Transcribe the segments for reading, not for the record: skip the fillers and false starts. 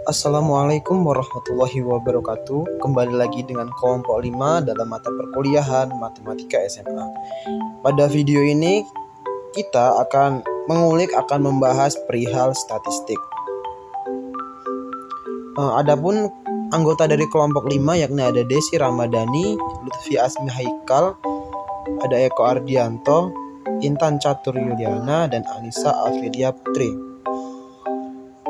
Assalamualaikum warahmatullahi wabarakatuh. Kembali lagi dengan kelompok 5 dalam mata perkuliahan Matematika SMA. Pada video ini kita akan membahas perihal statistik. Adapun anggota dari kelompok 5 yakni ada Desi Ramadhani, Lutfi Asmi Haikal, ada Eko Ardianto, Intan Catur Yuliana, dan Anissa Alfidia Putri.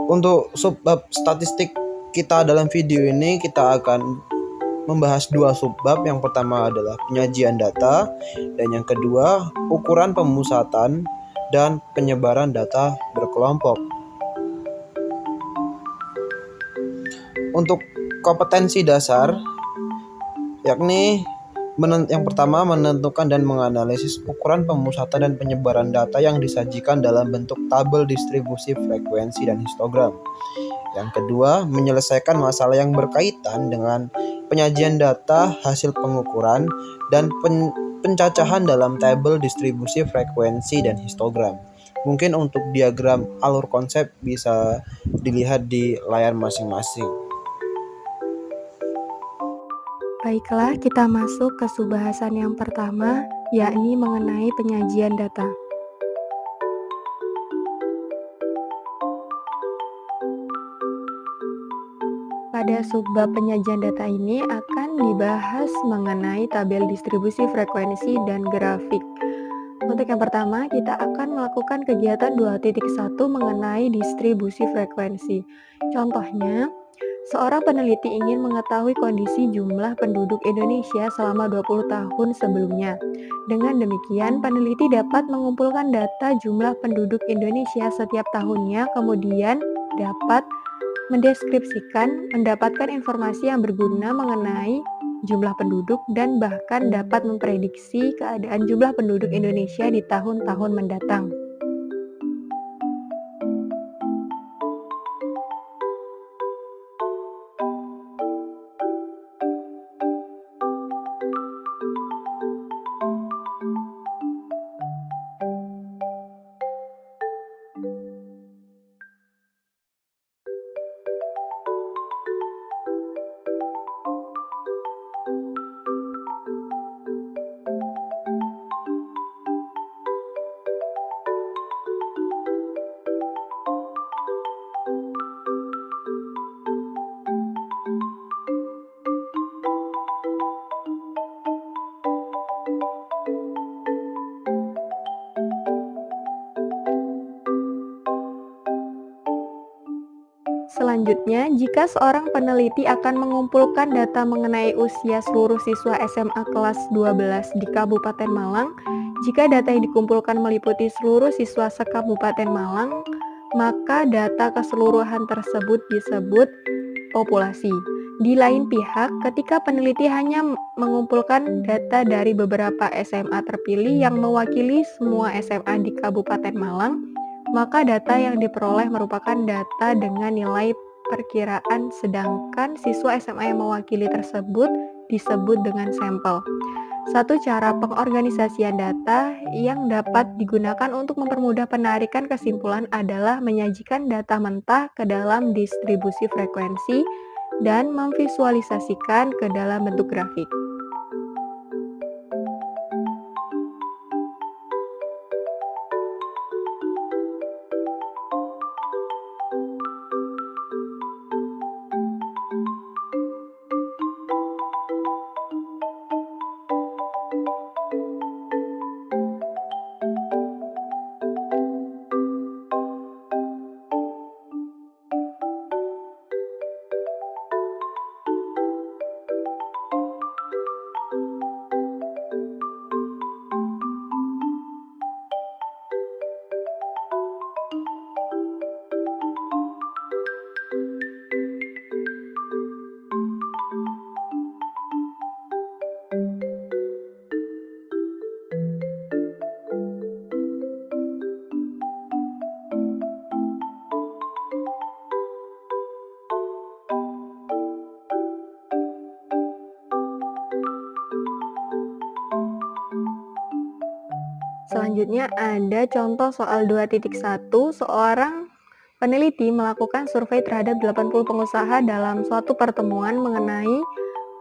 Untuk subbab statistik kita dalam video ini kita akan membahas dua subbab. Yang pertama adalah penyajian data dan yang kedua ukuran pemusatan dan penyebaran data berkelompok. Untuk kompetensi dasar yakni yang pertama menentukan dan menganalisis ukuran pemusatan dan penyebaran data yang disajikan dalam bentuk tabel distribusi frekuensi dan histogram. Yang kedua, menyelesaikan masalah yang berkaitan dengan penyajian data, hasil pengukuran, dan pencacahan dalam tabel distribusi frekuensi dan histogram. Mungkin untuk diagram alur konsep bisa dilihat di layar masing-masing. Baiklah, kita masuk ke subbahasan yang pertama, yakni mengenai penyajian data. Pada subbab penyajian data ini akan dibahas mengenai tabel distribusi frekuensi dan grafik. Untuk yang pertama, kita akan melakukan kegiatan 2.1 mengenai distribusi frekuensi. Contohnya, seorang peneliti ingin mengetahui kondisi jumlah penduduk Indonesia selama 20 tahun sebelumnya. Dengan demikian, peneliti dapat mengumpulkan data jumlah penduduk Indonesia setiap tahunnya, kemudian dapat mendeskripsikan, mendapatkan informasi yang berguna mengenai jumlah penduduk dan bahkan dapat memprediksi keadaan jumlah penduduk Indonesia di tahun-tahun mendatang. Selanjutnya, jika seorang peneliti akan mengumpulkan data mengenai usia seluruh siswa SMA kelas 12 di Kabupaten Malang, jika data yang dikumpulkan meliputi seluruh siswa se-Kabupaten Malang, maka data keseluruhan tersebut disebut populasi. Di lain pihak, ketika peneliti hanya mengumpulkan data dari beberapa SMA terpilih yang mewakili semua SMA di Kabupaten Malang, maka data yang diperoleh merupakan data dengan nilai perkiraan, sedangkan siswa SMA yang mewakili tersebut disebut dengan sampel. Satu cara pengorganisasian data yang dapat digunakan untuk mempermudah penarikan kesimpulan adalah menyajikan data mentah ke dalam distribusi frekuensi dan memvisualisasikan ke dalam bentuk grafik. Selanjutnya ada contoh soal 2.1, seorang Peneliti melakukan survei terhadap 80 pengusaha dalam suatu pertemuan mengenai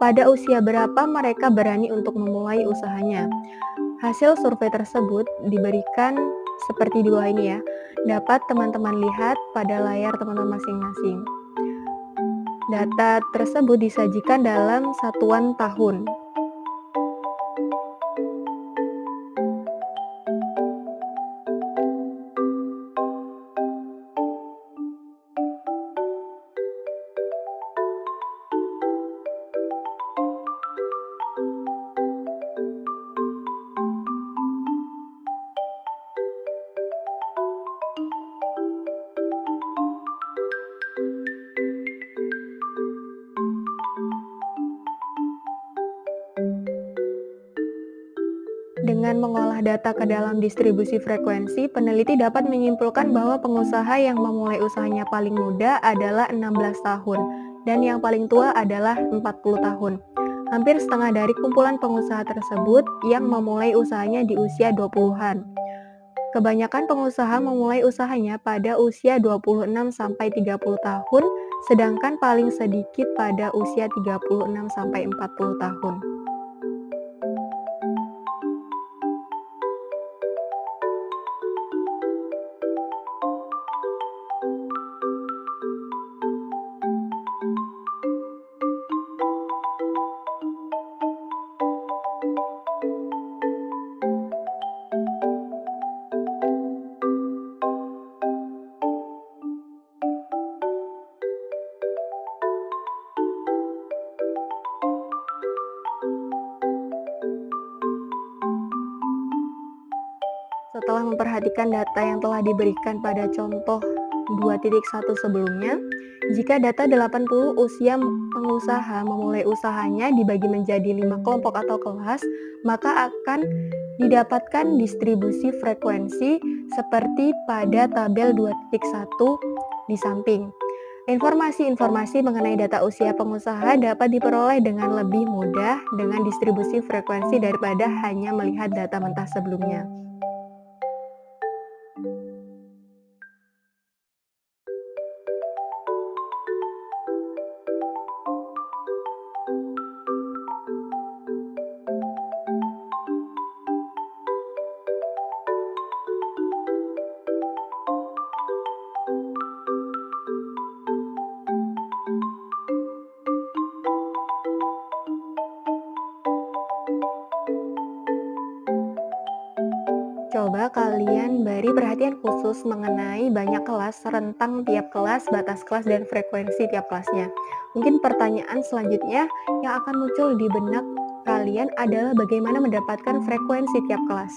pada usia berapa mereka berani untuk memulai usahanya. Hasil survei tersebut diberikan seperti di bawah ini ya. Dapat teman-teman lihat pada layar teman-teman masing-masing. Data tersebut disajikan dalam satuan tahun. Dengan mengolah data ke dalam distribusi frekuensi, peneliti dapat menyimpulkan bahwa pengusaha yang memulai usahanya paling muda adalah 16 tahun dan yang paling tua adalah 40 tahun. Hampir setengah dari kumpulan pengusaha tersebut yang memulai usahanya di usia 20-an. Kebanyakan pengusaha memulai usahanya pada usia 26 sampai 30 tahun, sedangkan paling sedikit pada usia 36 sampai 40 tahun. Setelah memperhatikan data yang telah diberikan pada contoh 2.1 sebelumnya, jika data 80 usia pengusaha memulai usahanya dibagi menjadi 5 kelompok atau kelas, maka akan didapatkan distribusi frekuensi seperti pada tabel 2.1 di samping. Informasi-informasi mengenai data usia pengusaha dapat diperoleh dengan lebih mudah dengan distribusi frekuensi daripada hanya melihat data mentah sebelumnya. Coba kalian beri perhatian khusus mengenai banyak kelas, rentang tiap kelas, batas kelas, dan frekuensi tiap kelasnya. Mungkin pertanyaan selanjutnya yang akan muncul di benak kalian adalah bagaimana mendapatkan frekuensi tiap kelas.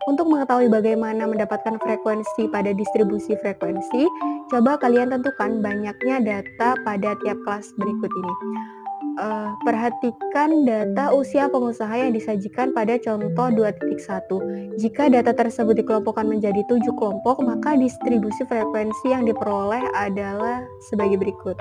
Untuk mengetahui bagaimana mendapatkan frekuensi pada distribusi frekuensi, coba kalian tentukan banyaknya data pada tiap kelas berikut ini. Perhatikan data usia pengusaha yang disajikan pada contoh 2.1. Jika data tersebut dikelompokkan menjadi 7 kelompok, maka distribusi frekuensi yang diperoleh adalah sebagai berikut.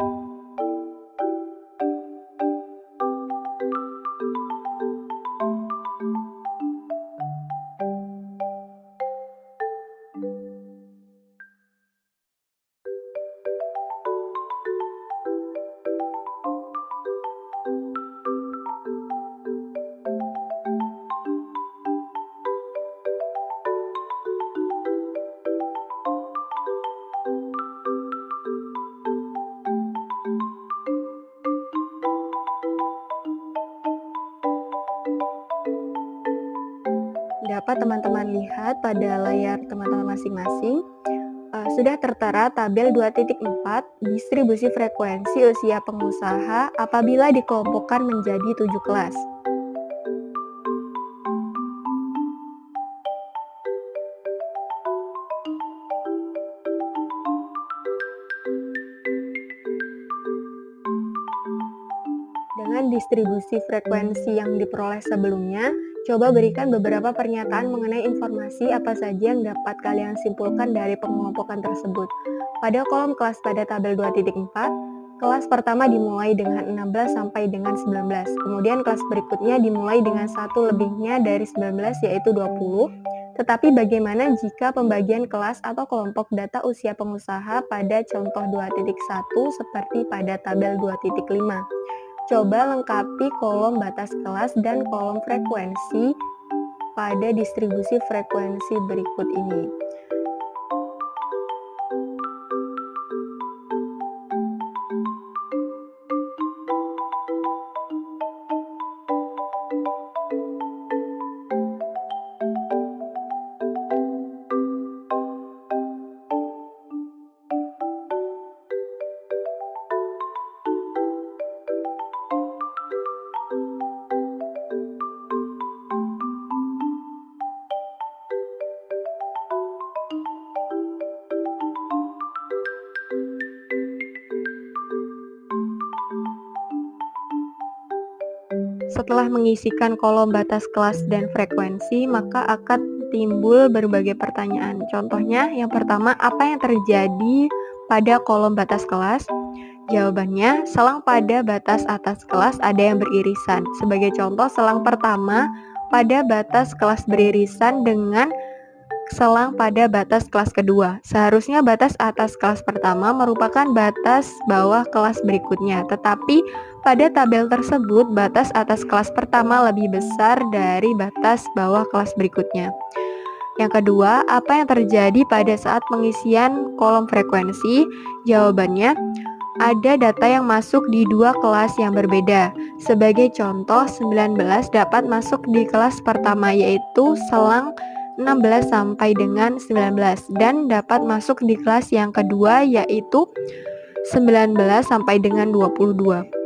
Dapat teman-teman lihat pada layar teman-teman masing-masing, sudah tertera tabel 2.4 distribusi frekuensi usia pengusaha apabila dikelompokkan menjadi 7 kelas. Dengan distribusi frekuensi yang diperoleh sebelumnya, coba berikan beberapa pernyataan mengenai informasi apa saja yang dapat kalian simpulkan dari pengelompokan tersebut. Pada kolom kelas pada tabel 2.4, kelas pertama dimulai dengan 16 sampai dengan 19. Kemudian kelas berikutnya dimulai dengan satu lebihnya dari 19 yaitu 20. Tetapi bagaimana jika pembagian kelas atau kelompok data usia pengusaha pada contoh 2.1 seperti pada tabel 2.5? Coba lengkapi kolom batas kelas dan kolom frekuensi pada distribusi frekuensi berikut ini. Setelah mengisikan kolom batas kelas dan frekuensi, maka akan timbul berbagai pertanyaan. Contohnya, yang pertama, apa yang terjadi pada kolom batas kelas? Jawabannya, selang pada batas atas kelas ada yang beririsan. Sebagai contoh, selang pertama pada batas kelas beririsan dengan selang pada batas kelas kedua. Seharusnya batas atas kelas pertama merupakan batas bawah kelas berikutnya, tetapi pada tabel tersebut batas atas kelas pertama lebih besar dari batas bawah kelas berikutnya. Yang kedua, apa yang terjadi pada saat pengisian kolom frekuensi? Jawabannya, ada data yang masuk di dua kelas yang berbeda. Sebagai contoh, 19 dapat masuk di kelas pertama yaitu selang 16 sampai dengan 19 dan dapat masuk di kelas yang kedua yaitu 19 sampai dengan 22.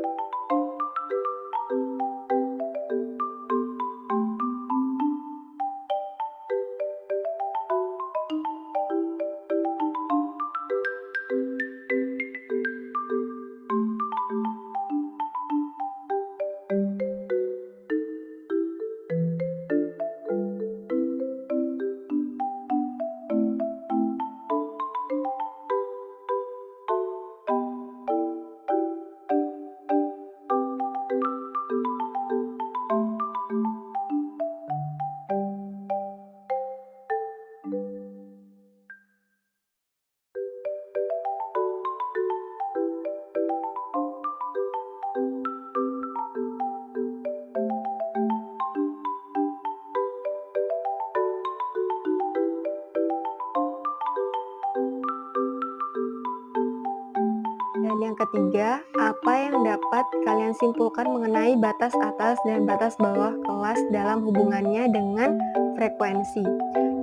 Dan yang ketiga, apa yang dapat kalian simpulkan mengenai batas atas dan batas bawah kelas dalam hubungannya dengan frekuensi?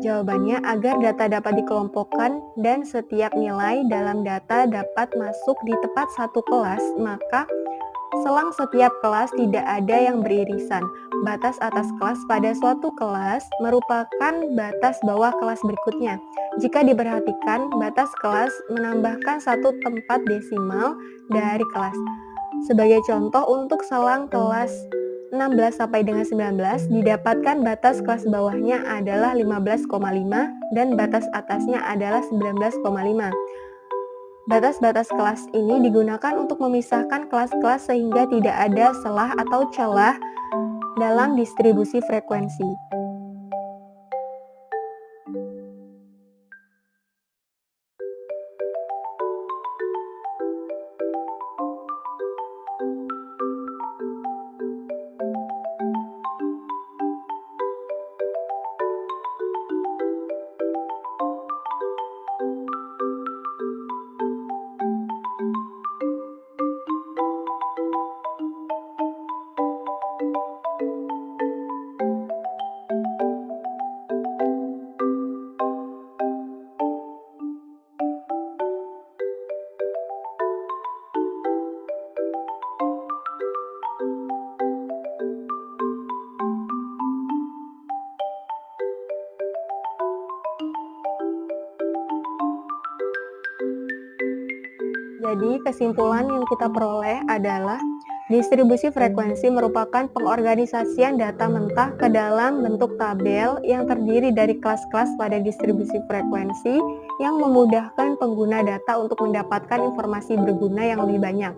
Jawabannya, agar data dapat dikelompokkan dan setiap nilai dalam data dapat masuk di tepat satu kelas, maka selang setiap kelas tidak ada yang beririsan. Batas atas kelas pada suatu kelas merupakan batas bawah kelas berikutnya. Jika diperhatikan, batas kelas menambahkan satu tempat desimal dari kelas. Sebagai contoh, untuk selang kelas 16 sampai dengan 19 didapatkan batas kelas bawahnya adalah 15,5 dan batas atasnya adalah 19,5. Batas-batas kelas ini digunakan untuk memisahkan kelas-kelas sehingga tidak ada celah atau celah dalam distribusi frekuensi. Jadi, kesimpulan yang kita peroleh adalah distribusi frekuensi merupakan pengorganisasian data mentah ke dalam bentuk tabel yang terdiri dari kelas-kelas pada distribusi frekuensi yang memudahkan pengguna data untuk mendapatkan informasi berguna yang lebih banyak.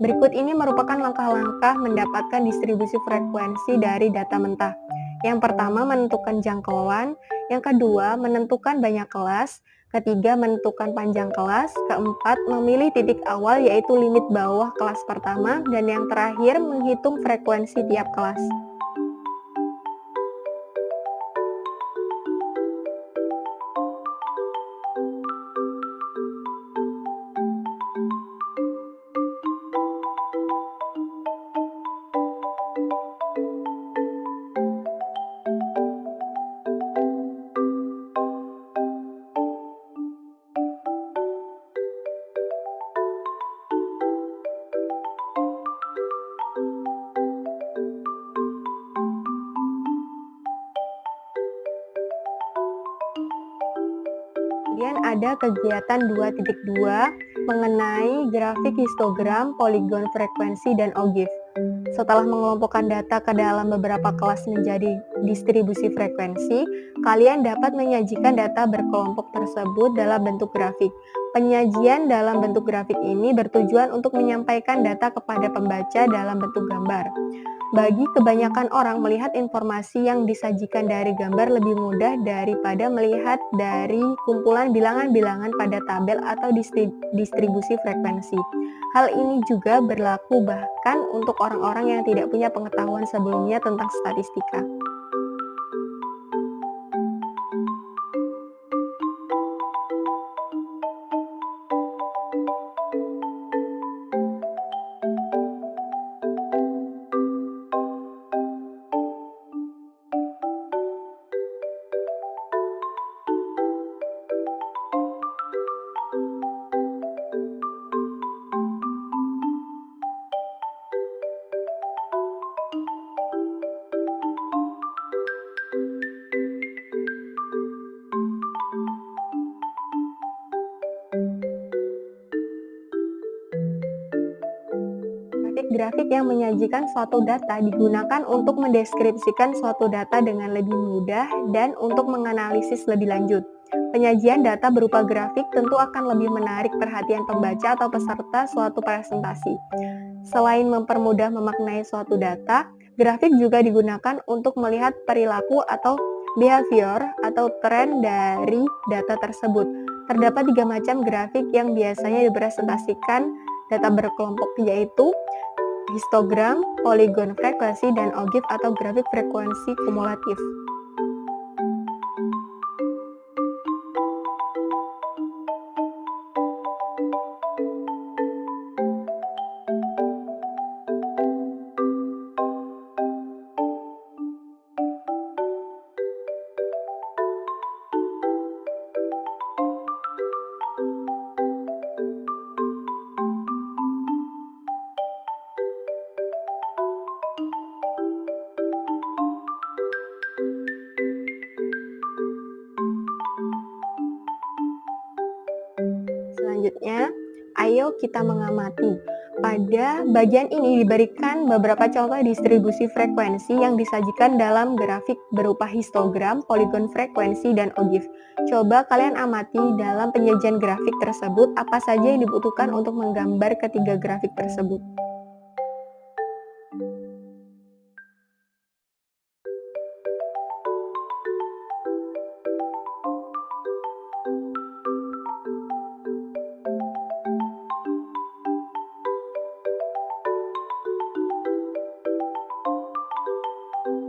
Berikut ini merupakan langkah-langkah mendapatkan distribusi frekuensi dari data mentah. Yang pertama, menentukan jangkauan. Yang kedua, menentukan banyak kelas. Ketiga, menentukan panjang kelas. Keempat, memilih titik awal yaitu limit bawah kelas pertama. Dan yang terakhir, menghitung frekuensi tiap kelas. Kemudian ada kegiatan 2.2 mengenai grafik histogram, poligon frekuensi, dan OGIF. Setelah mengelompokkan data ke dalam beberapa kelas menjadi distribusi frekuensi, kalian dapat menyajikan data berkelompok tersebut dalam bentuk grafik. Penyajian dalam bentuk grafik ini bertujuan untuk menyampaikan data kepada pembaca dalam bentuk gambar. Bagi kebanyakan orang, melihat informasi yang disajikan dari gambar lebih mudah daripada melihat dari kumpulan bilangan-bilangan pada tabel atau distribusi frekuensi. Hal ini juga berlaku bahkan untuk orang-orang yang tidak punya pengetahuan sebelumnya tentang statistika. Grafik yang menyajikan suatu data digunakan untuk mendeskripsikan suatu data dengan lebih mudah dan untuk menganalisis lebih lanjut. Penyajian data berupa grafik tentu akan lebih menarik perhatian pembaca atau peserta suatu presentasi. Selain mempermudah memaknai suatu data, grafik juga digunakan untuk melihat perilaku atau behavior atau tren dari data tersebut. Terdapat 3 macam grafik yang biasanya dipresentasikan data berkelompok, yaitu histogram, poligon frekuensi, dan OGIF atau grafik frekuensi kumulatif. Selanjutnya, ayo kita mengamati. Pada bagian ini diberikan beberapa contoh distribusi frekuensi yang disajikan dalam grafik berupa histogram, poligon frekuensi, dan OGIF. Coba kalian amati dalam penyajian grafik tersebut apa saja yang dibutuhkan untuk menggambar ketiga grafik tersebut.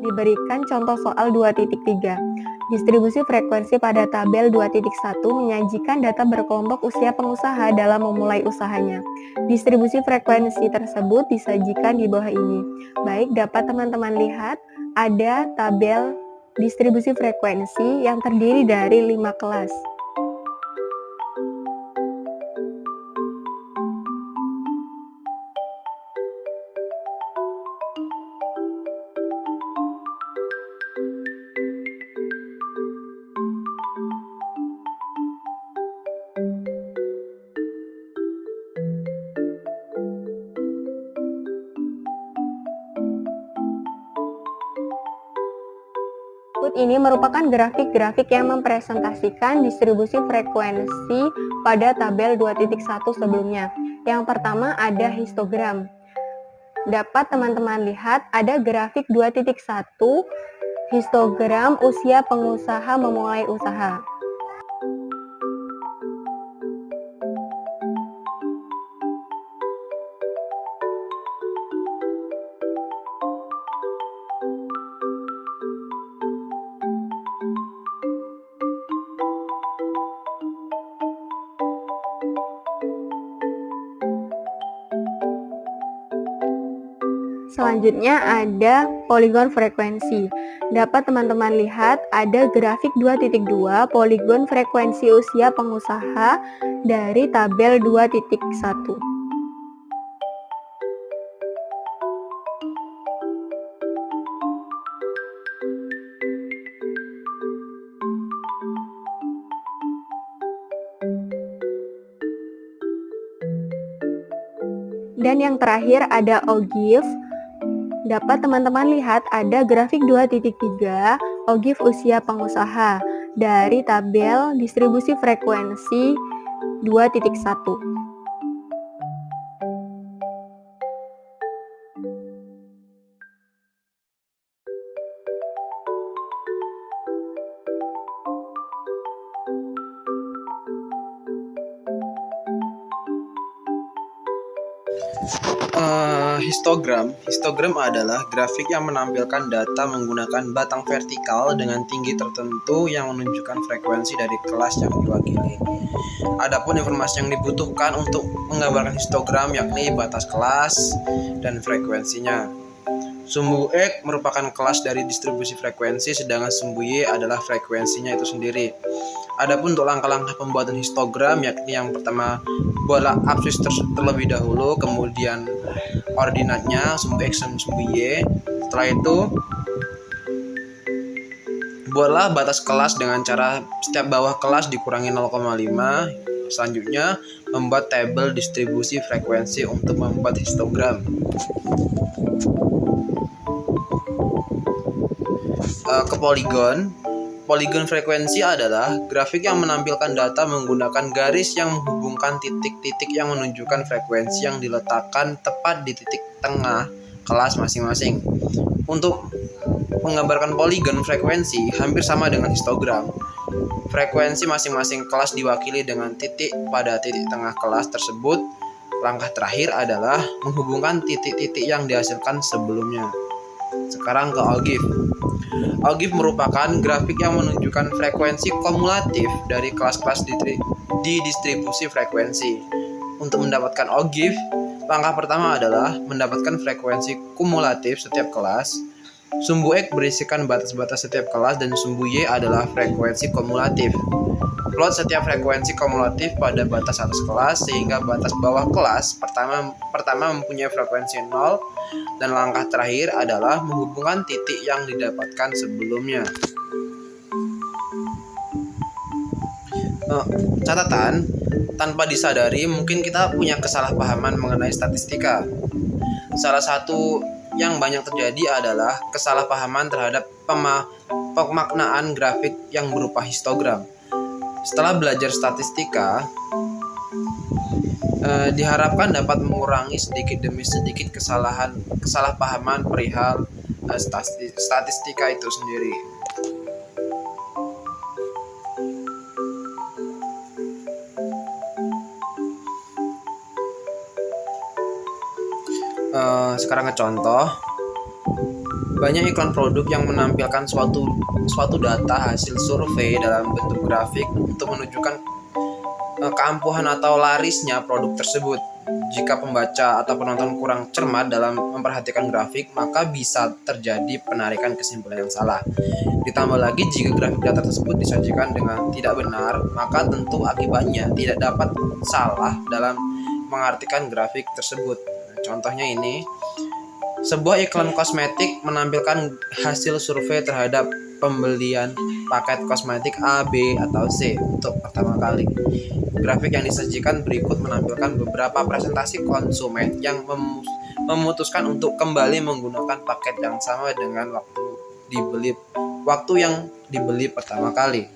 Diberikan contoh soal 2.3. Distribusi frekuensi pada tabel 2.1 menyajikan data berkelompok usia pengusaha dalam memulai usahanya. Distribusi frekuensi tersebut disajikan di bawah ini. Baik, dapat teman-teman lihat ada tabel distribusi frekuensi yang terdiri dari 5 kelas. Berikut ini merupakan grafik-grafik yang mempresentasikan distribusi frekuensi pada tabel 2.1 sebelumnya. Yang pertama ada histogram. Dapat teman-teman lihat ada grafik 2.1 Histogram usia pengusaha memulai usaha. Selanjutnya ada poligon frekuensi. Dapat teman-teman lihat ada grafik 2.2 poligon frekuensi usia pengusaha dari tabel 2.1. Dan yang terakhir ada OGIF. Dapat teman-teman lihat ada grafik 2.3 OGIF usia pengusaha dari tabel distribusi frekuensi 2.1. Histogram adalah grafik yang menampilkan data menggunakan batang vertikal dengan tinggi tertentu yang menunjukkan frekuensi dari kelas yang diwakili. Adapun informasi yang dibutuhkan untuk menggambarkan histogram yakni batas kelas dan frekuensinya. Sumbu X merupakan kelas dari distribusi frekuensi, sedangkan sumbu Y adalah frekuensinya itu sendiri. Adapun untuk langkah-langkah pembuatan histogram, yakni yang pertama buatlah absis terlebih dahulu, kemudian ordinatnya sumbu X dan sumbu Y. Setelah itu buatlah batas kelas dengan cara setiap bawah kelas dikurangi 0,5. Selanjutnya membuat tabel distribusi frekuensi untuk membuat histogram. Ke poligon frekuensi adalah grafik yang menampilkan data menggunakan garis yang menghubungkan titik-titik yang menunjukkan frekuensi yang diletakkan tepat di titik tengah kelas masing-masing. Untuk menggambarkan poligon frekuensi hampir sama dengan histogram. Frekuensi masing-masing kelas diwakili dengan titik pada titik tengah kelas tersebut. Langkah terakhir adalah menghubungkan titik-titik yang dihasilkan sebelumnya. Sekarang ke OGIF. OGIF merupakan grafik yang menunjukkan frekuensi kumulatif dari kelas-kelas di distribusi frekuensi. Untuk mendapatkan OGIF, langkah pertama adalah mendapatkan frekuensi kumulatif setiap kelas. Sumbu X berisikan batas-batas setiap kelas dan sumbu Y adalah frekuensi kumulatif. Plot setiap frekuensi kumulatif pada batas atas kelas sehingga batas bawah kelas pertama mempunyai frekuensi 0 dan langkah terakhir adalah menghubungkan titik yang didapatkan sebelumnya. Catatan, tanpa disadari mungkin kita punya kesalahpahaman mengenai statistika. Salah satu yang banyak terjadi adalah kesalahpahaman terhadap pemaknaan grafik yang berupa histogram. Setelah belajar statistika, diharapkan dapat mengurangi sedikit demi sedikit kesalahpahaman perihal statistika itu sendiri. Sekarang ke contoh. Banyak iklan produk yang menampilkan suatu data hasil survei dalam bentuk grafik untuk menunjukkan keampuhan atau larisnya produk tersebut. Jika pembaca atau penonton kurang cermat dalam memperhatikan grafik, maka bisa terjadi penarikan kesimpulan yang salah. Ditambah lagi jika grafik data tersebut disajikan dengan tidak benar, maka tentu akibatnya tidak dapat salah dalam mengartikan grafik tersebut. Contohnya ini, sebuah iklan kosmetik menampilkan hasil survei terhadap pembelian paket kosmetik A, B, atau C untuk pertama kali. Grafik yang disajikan berikut menampilkan beberapa presentasi konsumen yang memutuskan untuk kembali menggunakan paket yang sama dengan waktu yang dibeli pertama kali.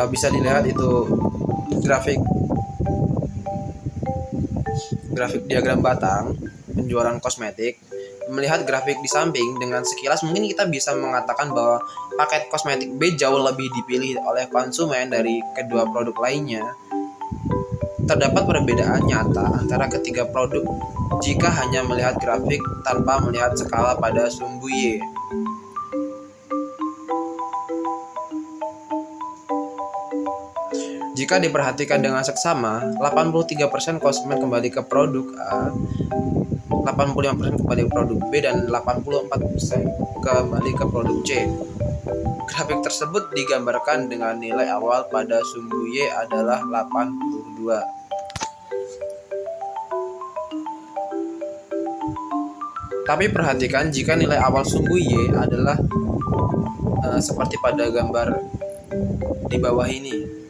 Bisa dilihat itu grafik diagram batang penjualan kosmetik melihat grafik di samping, dengan sekilas mungkin kita bisa mengatakan bahwa paket kosmetik B jauh lebih dipilih oleh konsumen dari kedua produk lainnya. Terdapat perbedaan nyata antara ketiga produk jika hanya melihat grafik tanpa melihat skala pada sumbu Y. Jika diperhatikan dengan seksama, 83% konsumen kembali ke produk A, 85% kembali ke produk B, dan 84% kembali ke produk C. Grafik tersebut digambarkan dengan nilai awal pada sumbu Y adalah 82. Tapi perhatikan jika nilai awal sumbu Y adalah seperti pada gambar di bawah ini.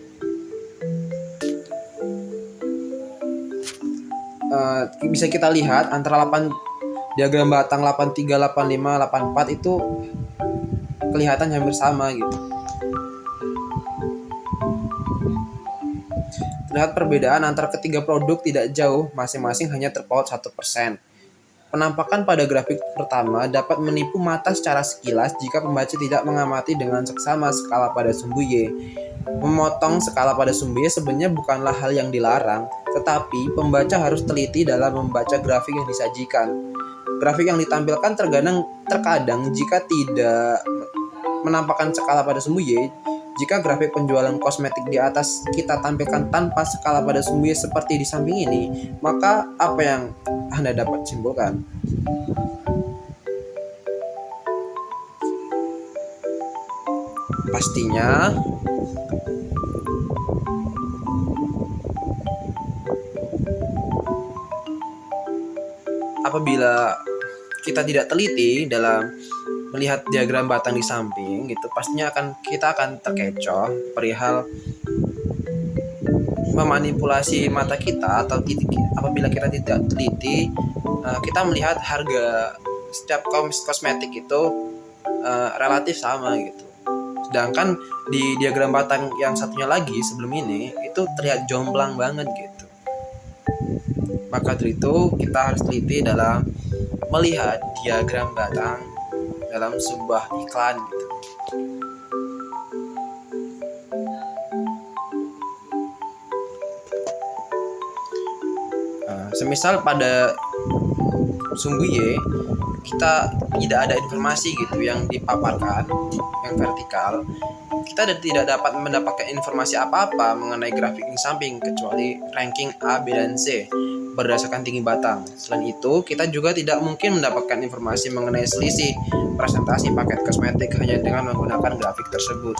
Bisa kita lihat antara diagram batang 83, 85, 84 itu kelihatan hampir sama gitu. Terlihat perbedaan antara ketiga produk tidak jauh, masing-masing hanya terpaut 1%. Penampakan pada grafik pertama dapat menipu mata secara sekilas jika pembaca tidak mengamati dengan seksama skala pada sumbu Y. Memotong skala pada sumbu Y sebenarnya bukanlah hal yang dilarang, tetapi pembaca harus teliti dalam membaca grafik yang disajikan. Grafik yang ditampilkan terkadang jika tidak menampakkan skala pada sumbu Y, jika grafik penjualan kosmetik di atas kita tampilkan tanpa skala pada sumbu Y seperti di samping ini, maka apa yang Anda dapat simpulkan? Pastinya apabila kita tidak teliti dalam melihat diagram batang di samping gitu, pastinya kita akan terkecoh perihal memanipulasi mata kita, atau apabila kita tidak teliti, kita melihat harga setiap kosmetik itu relatif sama gitu. Sedangkan di diagram batang yang satunya lagi sebelum ini itu terlihat jomplang banget gitu. Maka dari itu kita harus teliti dalam melihat diagram batang dalam sebuah iklan gitu. Semisal pada sumbu Y kita tidak ada informasi gitu yang dipaparkan, yang vertikal, kita tidak dapat mendapatkan informasi apa-apa mengenai grafik di samping kecuali ranking A, B, dan C berdasarkan tinggi batang. Selain itu, kita juga tidak mungkin mendapatkan informasi mengenai selisih presentasi paket kosmetik hanya dengan menggunakan grafik tersebut.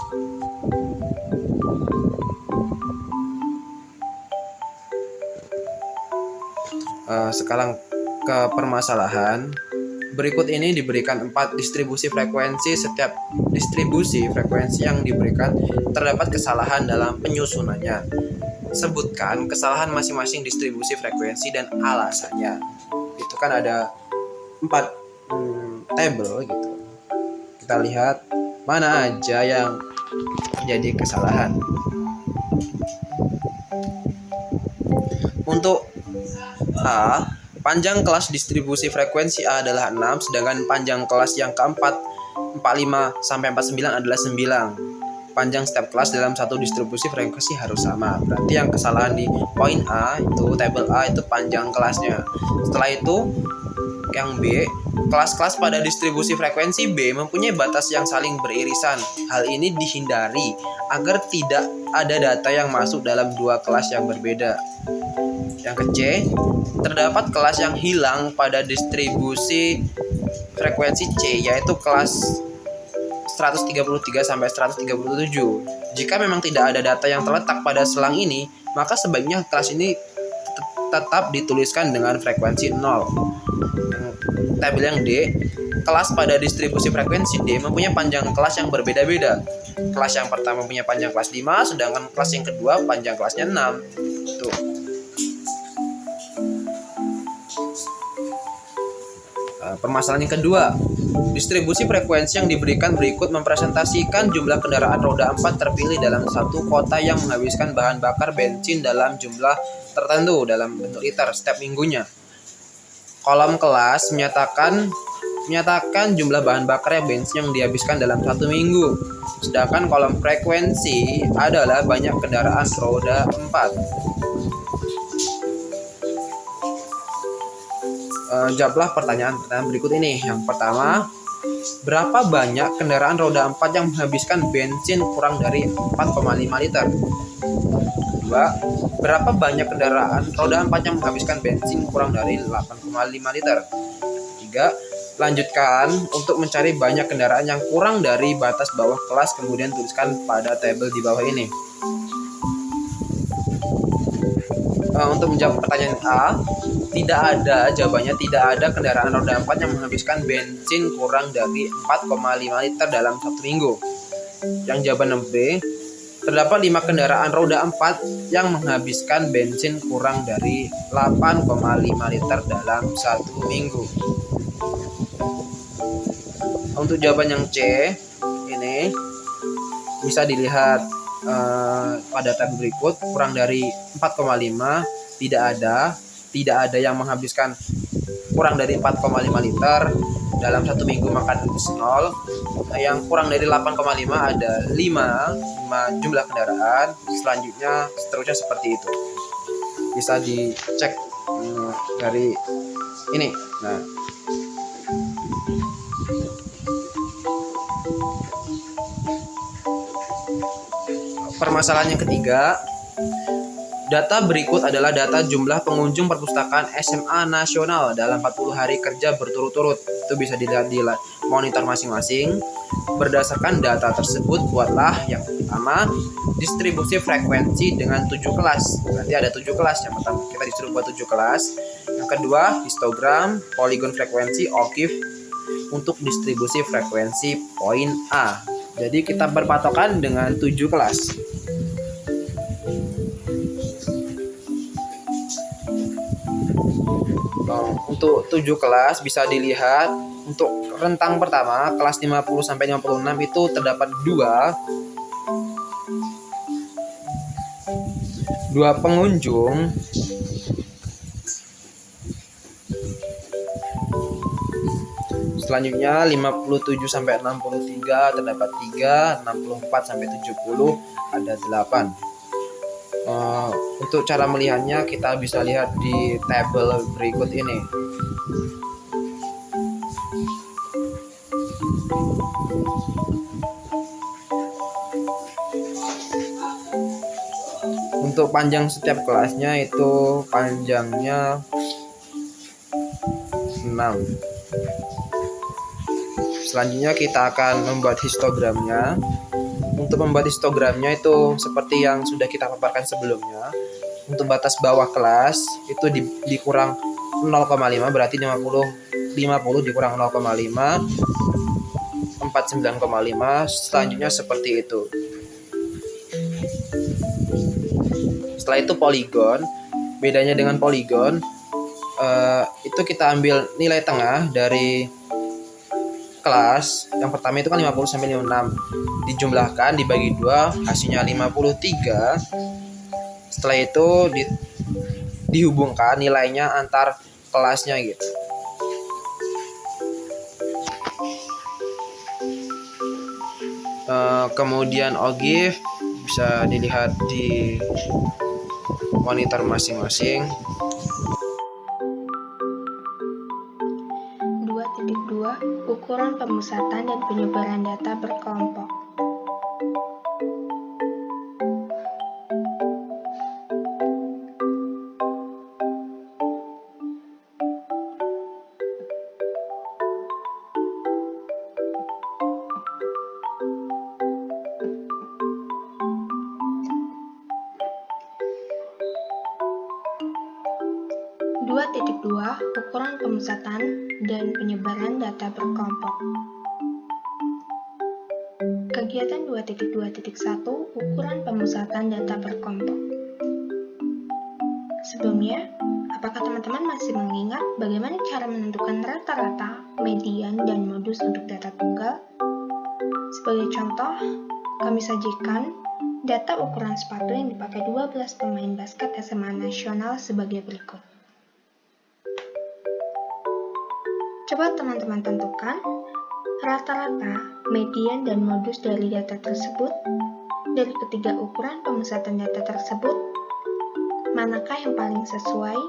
Sekarang ke permasalahan. Berikut ini diberikan 4 distribusi frekuensi. Setiap distribusi frekuensi yang diberikan terdapat kesalahan dalam penyusunannya. Sebutkan kesalahan masing-masing distribusi frekuensi dan alasannya. Itu kan ada 4 tabel gitu. Kita lihat mana aja yang jadi kesalahan. Untuk A, panjang kelas distribusi frekuensi A adalah 6, sedangkan panjang kelas yang keempat 45 sampai 49 adalah 9. Panjang setiap kelas dalam satu distribusi frekuensi harus sama. Berarti yang kesalahan di poin A itu tabel A itu panjang kelasnya. Setelah itu yang B, kelas-kelas pada distribusi frekuensi B mempunyai batas yang saling beririsan. Hal ini dihindari agar tidak ada data yang masuk dalam dua kelas yang berbeda. Yang ke C, terdapat kelas yang hilang pada distribusi frekuensi C, yaitu kelas 133 sampai 137. Jika memang tidak ada data yang terletak pada selang ini, maka sebaiknya kelas ini tetap dituliskan dengan frekuensi 0. Tabel yang D, kelas pada distribusi frekuensi D mempunyai panjang kelas yang berbeda-beda. Kelas yang pertama mempunyai panjang kelas 5, sedangkan kelas yang kedua panjang kelasnya 6. Tuh. Permasalahan yang kedua, distribusi frekuensi yang diberikan berikut mempresentasikan jumlah kendaraan roda 4 terpilih dalam satu kota yang menghabiskan bahan bakar bensin dalam jumlah tertentu dalam bentuk liter setiap minggunya. Kolom kelas menyatakan menyatakan jumlah bahan bakar bensin yang dihabiskan dalam 1 minggu. Sedangkan kolom frekuensi adalah banyak kendaraan roda 4. Jawablah pertanyaan-pertanyaan berikut ini. Yang pertama, berapa banyak kendaraan roda 4 yang menghabiskan bensin kurang dari 4,5 liter? Kedua, berapa banyak kendaraan roda 4 yang menghabiskan bensin kurang dari 8,5 liter? Ketiga, lanjutkan untuk mencari banyak kendaraan yang kurang dari batas bawah kelas, kemudian tuliskan pada tabel di bawah ini. Untuk menjawab pertanyaan A, jawabannya tidak ada kendaraan roda 4 yang menghabiskan bensin kurang dari 4,5 liter dalam 1 minggu. Yang jawaban B, terdapat 5 kendaraan roda 4 yang menghabiskan bensin kurang dari 8,5 liter dalam 1 minggu. Untuk jawaban yang C, ini bisa dilihat pada tab berikut. Kurang dari 4,5 tidak ada yang menghabiskan kurang dari 4,5 liter dalam 1 minggu, maka 0. Yang kurang dari 8,5 ada 5 jumlah kendaraan. Seterusnya seperti itu. Bisa dicek dari ini. Nah, permasalahan yang ketiga, data berikut adalah data jumlah pengunjung perpustakaan SMA nasional dalam 40 hari kerja berturut-turut. Itu bisa dilihat di monitor masing-masing. Berdasarkan data tersebut, buatlah yang pertama distribusi frekuensi dengan 7 kelas. Berarti ada 7 kelas. Yang pertama kita disuruh buat 7 kelas. Yang kedua, histogram, poligon frekuensi, OGIF untuk distribusi frekuensi poin A. Jadi kita berpatokan dengan 7 kelas. Untuk 7 kelas bisa dilihat untuk rentang pertama kelas 50 sampai 56 itu terdapat dua pengunjung Selanjutnya 57 sampai 63 terdapat 3, 64 sampai 70 ada 8. Untuk cara melihatnya kita bisa lihat di tabel berikut ini. Untuk panjang setiap kelasnya itu panjangnya 6. Selanjutnya kita akan membuat histogramnya. Untuk membuat histogramnya itu seperti yang sudah kita paparkan sebelumnya. Untuk batas bawah kelas itu dikurang 0,5, berarti 50 dikurang 0,5, 49,5. Selanjutnya seperti itu. Setelah itu poligon. Bedanya dengan poligon itu kita ambil nilai tengah dari kelas. Yang pertama itu kan 50 sampai 56. Dijumlahkan dibagi 2 hasilnya 53. Setelah itu dihubungkan nilainya antar kelasnya gitu. Kemudian OGIF bisa dilihat di monitor masing-masing. 2.2 Ukuran pemusatan dan penyebaran data berkelompok. Ukuran pemusatan dan penyebaran data berkelompok. Kegiatan 2.2.1 Ukuran pemusatan data berkelompok. Sebelumnya, apakah teman-teman masih mengingat bagaimana cara menentukan rata-rata, median, dan modus untuk data tunggal? Sebagai contoh, kami sajikan data ukuran sepatu yang dipakai 12 pemain basket SMA nasional sebagai berikut. Coba teman-teman tentukan rata-rata, median, dan modus dari data tersebut. Dari ketiga ukuran pemusatan data tersebut, manakah yang paling sesuai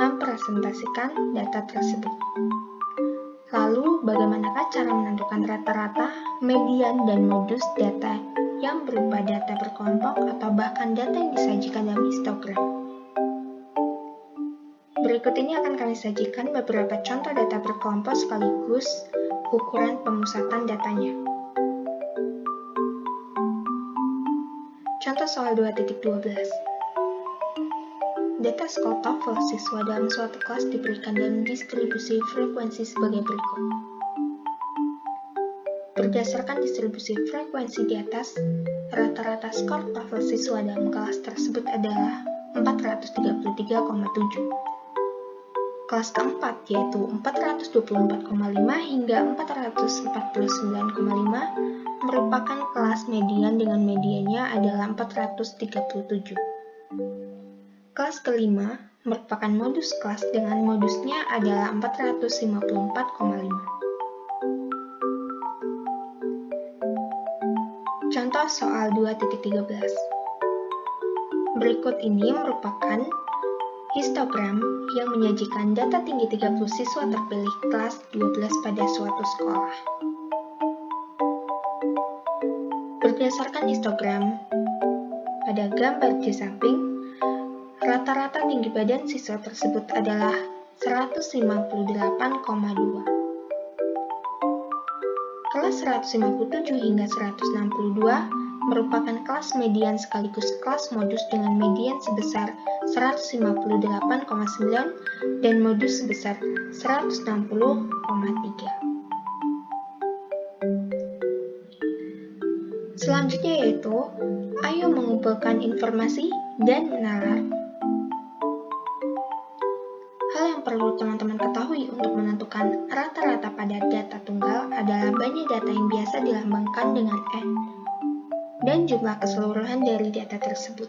mempresentasikan data tersebut? Lalu, bagaimanakah cara menentukan rata-rata, median, dan modus data yang berupa data berkelompok atau bahkan data yang disajikan dalam histogram? Berikut ini akan kami sajikan beberapa contoh data berkelompok sekaligus ukuran pemusatan datanya. Contoh soal 2.12. Data skor TOEFL siswa dalam suatu kelas diberikan dalam distribusi frekuensi sebagai berikut. Berdasarkan distribusi frekuensi di atas, rata-rata skor TOEFL siswa dalam kelas tersebut adalah 433,7. Kelas keempat yaitu 424,5 hingga 449,5 merupakan kelas median dengan mediannya adalah 437. Kelas kelima merupakan modus kelas dengan modusnya adalah 454,5. Contoh soal 2.13. Berikut ini merupakan histogram yang menyajikan data tinggi 30 siswa terpilih kelas 12 pada suatu sekolah. Berdasarkan histogram pada gambar di samping, rata-rata tinggi badan siswa tersebut adalah 158,2. Kelas 157 hingga 162 merupakan kelas median sekaligus kelas modus dengan median sebesar 158,9 dan modus sebesar 160,3. Selanjutnya yaitu, ayo mengumpulkan informasi dan menalar. Hal yang perlu teman-teman ketahui untuk menentukan rata-rata pada data tunggal adalah banyak data yang biasa dilambangkan dengan N dan jumlah keseluruhan dari data tersebut.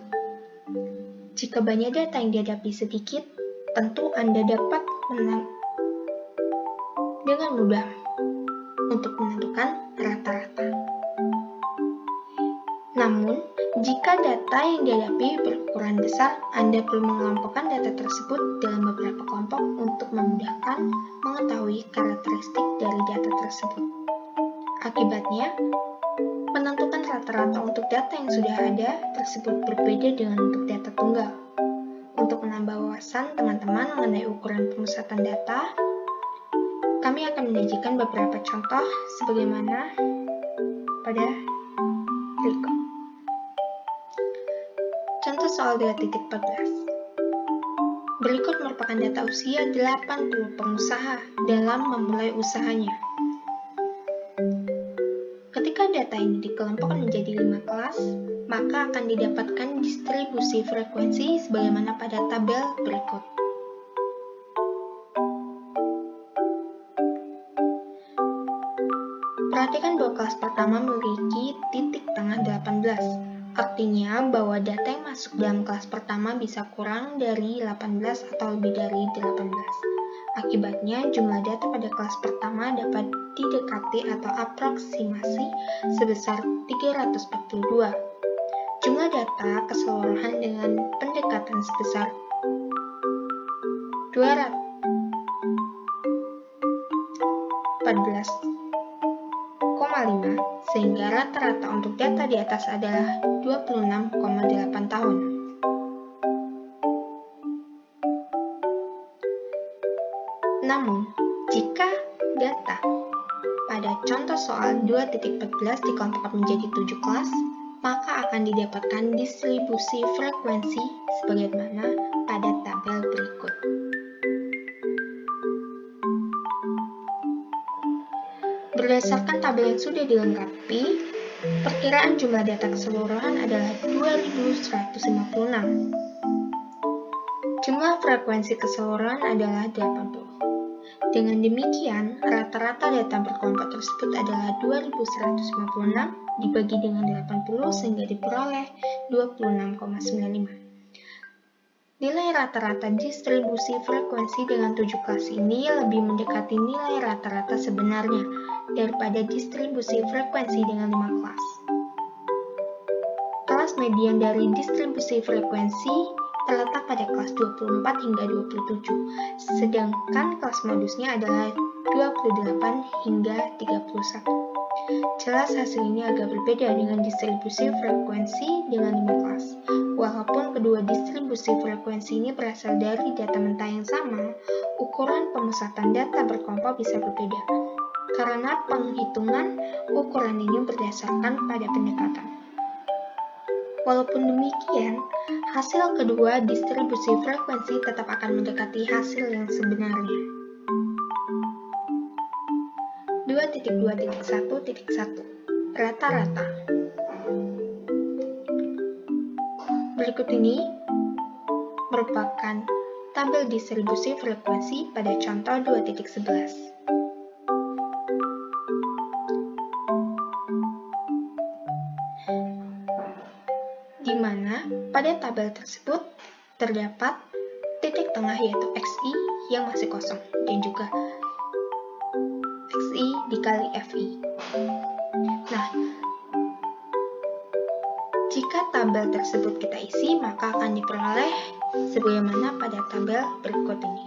Jika banyak data yang dihadapi sedikit, tentu Anda dapat dengan mudah untuk menentukan rata-rata. Namun, jika data yang dihadapi berukuran besar, Anda perlu mengelompokkan data tersebut dalam beberapa kelompok untuk memudahkan mengetahui karakteristik dari data tersebut. Akibatnya, menentukan rata-rata untuk data yang sudah ada tersebut berbeda dengan untuk data tunggal. Untuk menambah wawasan teman-teman mengenai ukuran pemusatan data, kami akan menyajikan beberapa contoh sebagaimana pada berikut. Contoh soal 2.14. Berikut merupakan data usia 80 pengusaha dalam memulai usahanya. Ketika data ini dikelompokkan menjadi 5 kelas, maka akan didapatkan distribusi frekuensi sebagaimana pada tabel berikut. Perhatikan bahwa kelas pertama memiliki titik tengah 18. Artinya bahwa data yang masuk dalam kelas pertama bisa kurang dari 18 atau lebih dari 18. Akibatnya, jumlah data pada kelas pertama dapat didekati atau aproksimasi sebesar 342. Jumlah data keseluruhan dengan pendekatan sebesar 214,5 sehingga rata-rata untuk data di atas adalah 26,8 tahun. Namun, jika data pada contoh soal 2.14 dikelompokkan menjadi 7 kelas, maka akan didapatkan distribusi frekuensi sebagaimana pada tabel berikut. Berdasarkan tabel yang sudah dilengkapi, perkiraan jumlah data keseluruhan adalah 2156. Jumlah frekuensi keseluruhan adalah 80. Dengan demikian, rata-rata data berkelompok tersebut adalah 2156 dibagi dengan 80 sehingga diperoleh 26,95. Nilai rata-rata distribusi frekuensi dengan 7 kelas ini lebih mendekati nilai rata-rata sebenarnya daripada distribusi frekuensi dengan 5 kelas. Kelas median dari distribusi frekuensi terletak pada kelas 24 hingga 27, sedangkan kelas modusnya adalah 28 hingga 31. Jelas hasil ini agak berbeda dengan distribusi frekuensi dengan 5 kelas. Walaupun kedua distribusi frekuensi ini berasal dari data mentah yang sama, ukuran pemusatan data berkelompok bisa berbeda, karena penghitungan ukuran ini berdasarkan pada pendekatan. Walaupun demikian, hasil kedua distribusi frekuensi tetap akan mendekati hasil yang sebenarnya. 2.2.1.1 Rata-rata. Berikut ini merupakan tabel distribusi frekuensi pada contoh 2.11. Di mana pada tabel tersebut terdapat titik tengah yaitu XI yang masih kosong dan juga XI dikali FI. Nah, jika tabel tersebut kita isi, maka akan diperoleh sebagaimana pada tabel berikut ini.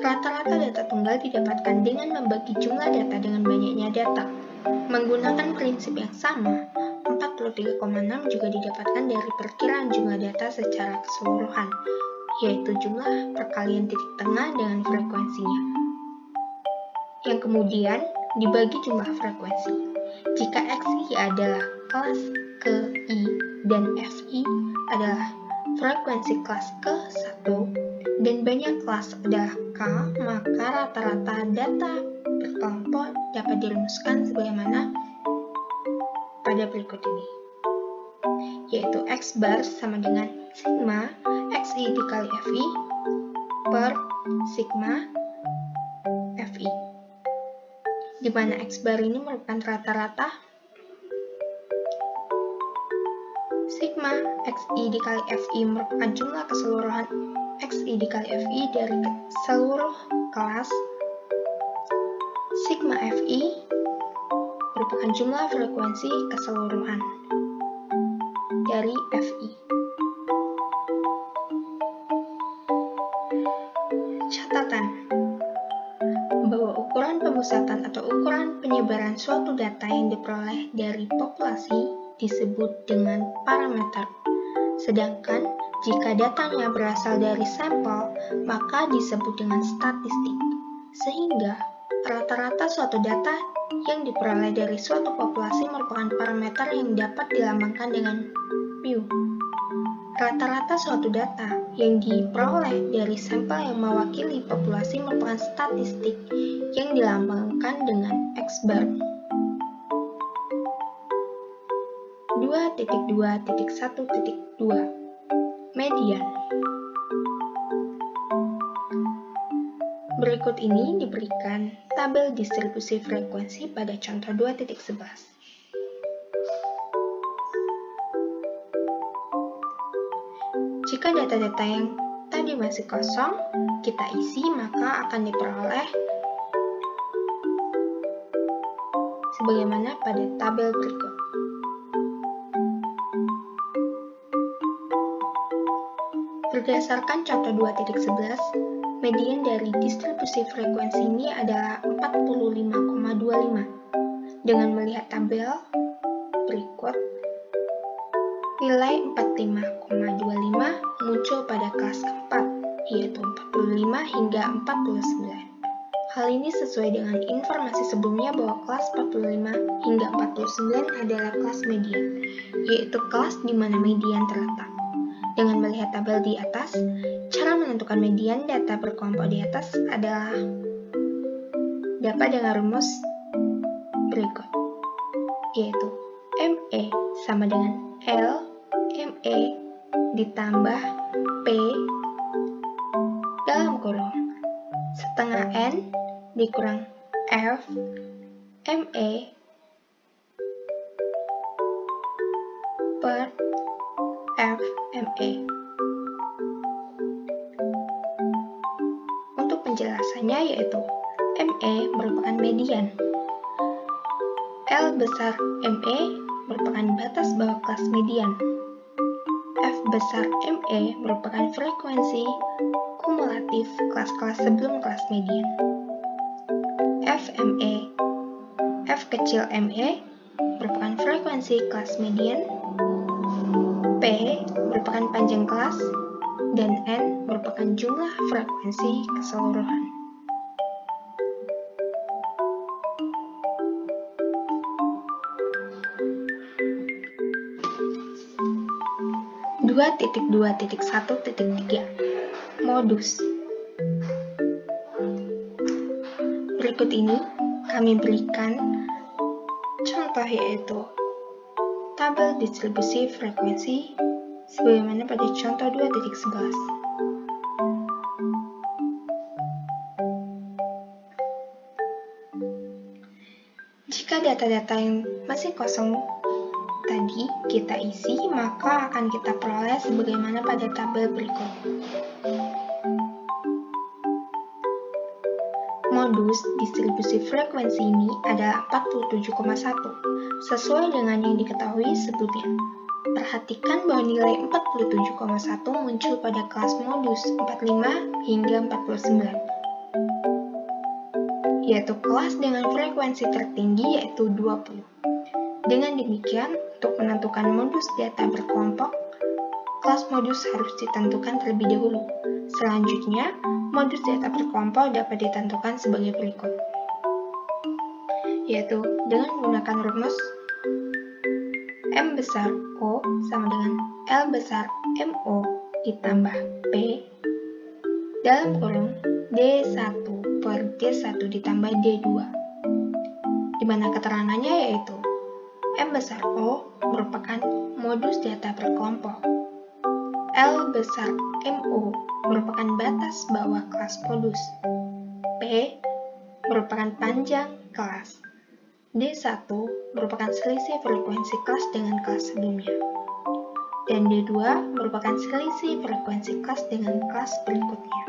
Rata-rata data tunggal didapatkan dengan membagi jumlah data dengan banyaknya data. Menggunakan prinsip yang sama, 43,6 juga didapatkan dari perkiraan jumlah data secara keseluruhan, yaitu jumlah perkalian titik tengah dengan frekuensinya, yang kemudian dibagi jumlah frekuensi. Jika XI adalah kelas ke-I dan FI adalah frekuensi kelas ke-1 dan banyak kelas adalah K, maka rata-rata data berkelompok dapat dirumuskan sebagaimana pada berikut ini, yaitu X bar sama dengan sigma XI dikali FI per sigma FI, di mana X bar ini merupakan rata-rata sigma XI dikali FI merupakan jumlah keseluruhan XI dikali FI dari seluruh kelas. Sigma FI merupakan jumlah frekuensi keseluruhan dari FI. Catatan bahwa ukuran pemusatan atau ukuran penyebaran suatu data yang diperoleh dari populasi disebut dengan parameter. Sedangkan jika datanya berasal dari sampel, maka disebut dengan statistik. Sehingga rata-rata suatu data yang diperoleh dari suatu populasi merupakan parameter yang dapat dilambangkan dengan mu. Rata-rata suatu data yang diperoleh dari sampel yang mewakili populasi merupakan statistik yang dilambangkan dengan X bar. 2.2.1.2 Median. Berikut ini diberikan tabel distribusi frekuensi pada contoh 2.11. Jika data-data yang tadi masih kosong kita isi, maka akan diperoleh sebagaimana pada tabel berikut. Berdasarkan contoh 2.11, median dari distribusi frekuensi ini adalah 45,25. Dengan melihat tabel berikut, nilai 45,25 muncul pada kelas keempat, yaitu 45 hingga 49. Hal ini sesuai dengan informasi sebelumnya bahwa kelas 45 hingga 49 adalah kelas median, yaitu kelas di mana median terletak. Dengan melihat tabel di atas, cara menentukan median data berkelompok di atas adalah dapat dengan rumus berikut, yaitu ME sama dengan L ME ditambah P dalam kurung setengah N dikurang F ME per FME. Untuk penjelasannya yaitu ME merupakan median, L besar ME merupakan batas bawah kelas median, F besar ME merupakan frekuensi kumulatif kelas-kelas sebelum kelas median. FME, F kecil ME merupakan frekuensi kelas median, P merupakan panjang kelas, dan N merupakan jumlah frekuensi keseluruhan. Modus. Berikut ini kami berikan contoh yaitu tabel distribusi frekuensi sebagaimana pada contoh 2.11. Jika data-data yang masih kosong tadi kita isi, maka akan kita peroleh sebagaimana pada tabel berikut. Modus distribusi frekuensi ini adalah 47,1, sesuai dengan yang diketahui sebelumnya. Perhatikan bahwa nilai 47,1 muncul pada kelas modus 45 hingga 49, yaitu kelas dengan frekuensi tertinggi yaitu 20. Dengan demikian, untuk menentukan modus data berkelompok, kelas modus harus ditentukan terlebih dahulu. Selanjutnya, modus data berkelompok dapat ditentukan sebagai berikut, yaitu dengan menggunakan rumus M besar O sama dengan L besar MO ditambah P dalam kurung D1 per D1 ditambah D2, di mana keterangannya yaitu M besar O merupakan modus data berkelompok, L besar MO merupakan batas bawah kelas modus, P merupakan panjang kelas, D1 merupakan selisih frekuensi kelas dengan kelas sebelumnya, dan D2 merupakan selisih frekuensi kelas dengan kelas berikutnya.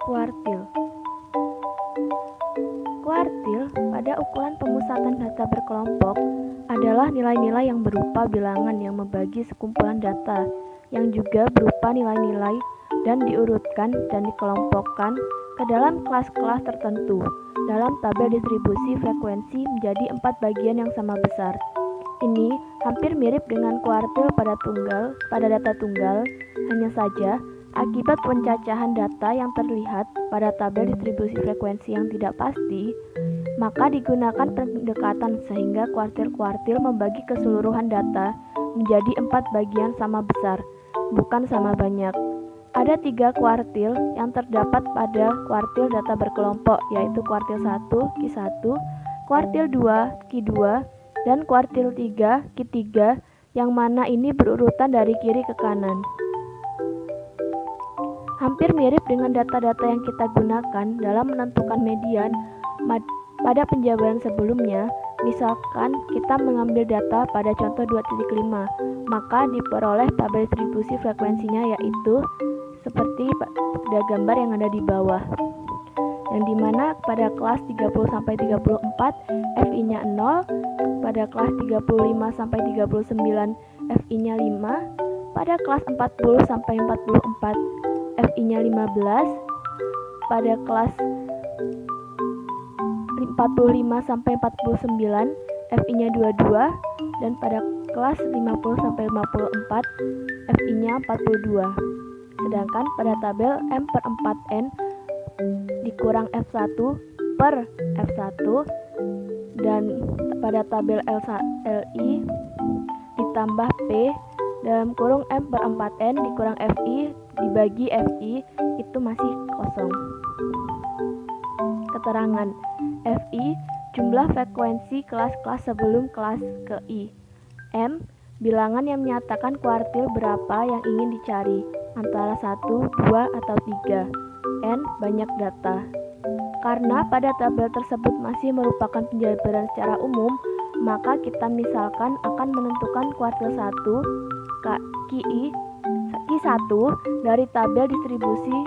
Kuartil. Kuartil pada ukuran pemusatan data berkelompok adalah nilai-nilai yang berupa bilangan yang membagi sekumpulan data, yang juga berupa nilai-nilai dan diurutkan dan dikelompokkan ke dalam kelas-kelas tertentu dalam tabel distribusi frekuensi menjadi 4 bagian yang sama besar. Ini hampir mirip dengan kuartil pada data tunggal, hanya saja akibat pencacahan data yang terlihat pada tabel distribusi frekuensi yang tidak pasti, maka digunakan pendekatan sehingga kuartil-kuartil membagi keseluruhan data menjadi 4 bagian sama besar, bukan sama banyak. Ada 3 kuartil yang terdapat pada kuartil data berkelompok, yaitu kuartil 1, Q1, kuartil 2, Q2, dan kuartil 3, Q3, yang mana ini berurutan dari kiri ke kanan. Hampir mirip dengan data-data yang kita gunakan dalam menentukan median pada penjabaran sebelumnya. Misalkan kita mengambil data pada contoh 2.5, maka diperoleh tabel distribusi frekuensinya yaitu seperti pada gambar yang ada di bawah, yang dimana pada kelas 30-34 FI-nya 0, pada kelas 35-39 FI-nya 5, pada kelas 40-44 FI-nya 15, pada kelas 45-49 FI-nya 22, dan pada kelas 50-54 FI-nya 42. Sedangkan pada tabel M/4N dikurang F1 per F1 dan pada tabel LI ditambah P dalam kurung M/4N dikurang FI dibagi FI itu masih kosong. Keterangan FI jumlah frekuensi kelas-kelas sebelum kelas ke I. M bilangan yang menyatakan kuartil berapa yang ingin dicari. antara 1, 2, atau 3. N. Banyak data. Karena pada tabel tersebut masih merupakan penjabaran secara umum, maka kita misalkan akan menentukan kuartil 1 Q1 dari tabel distribusi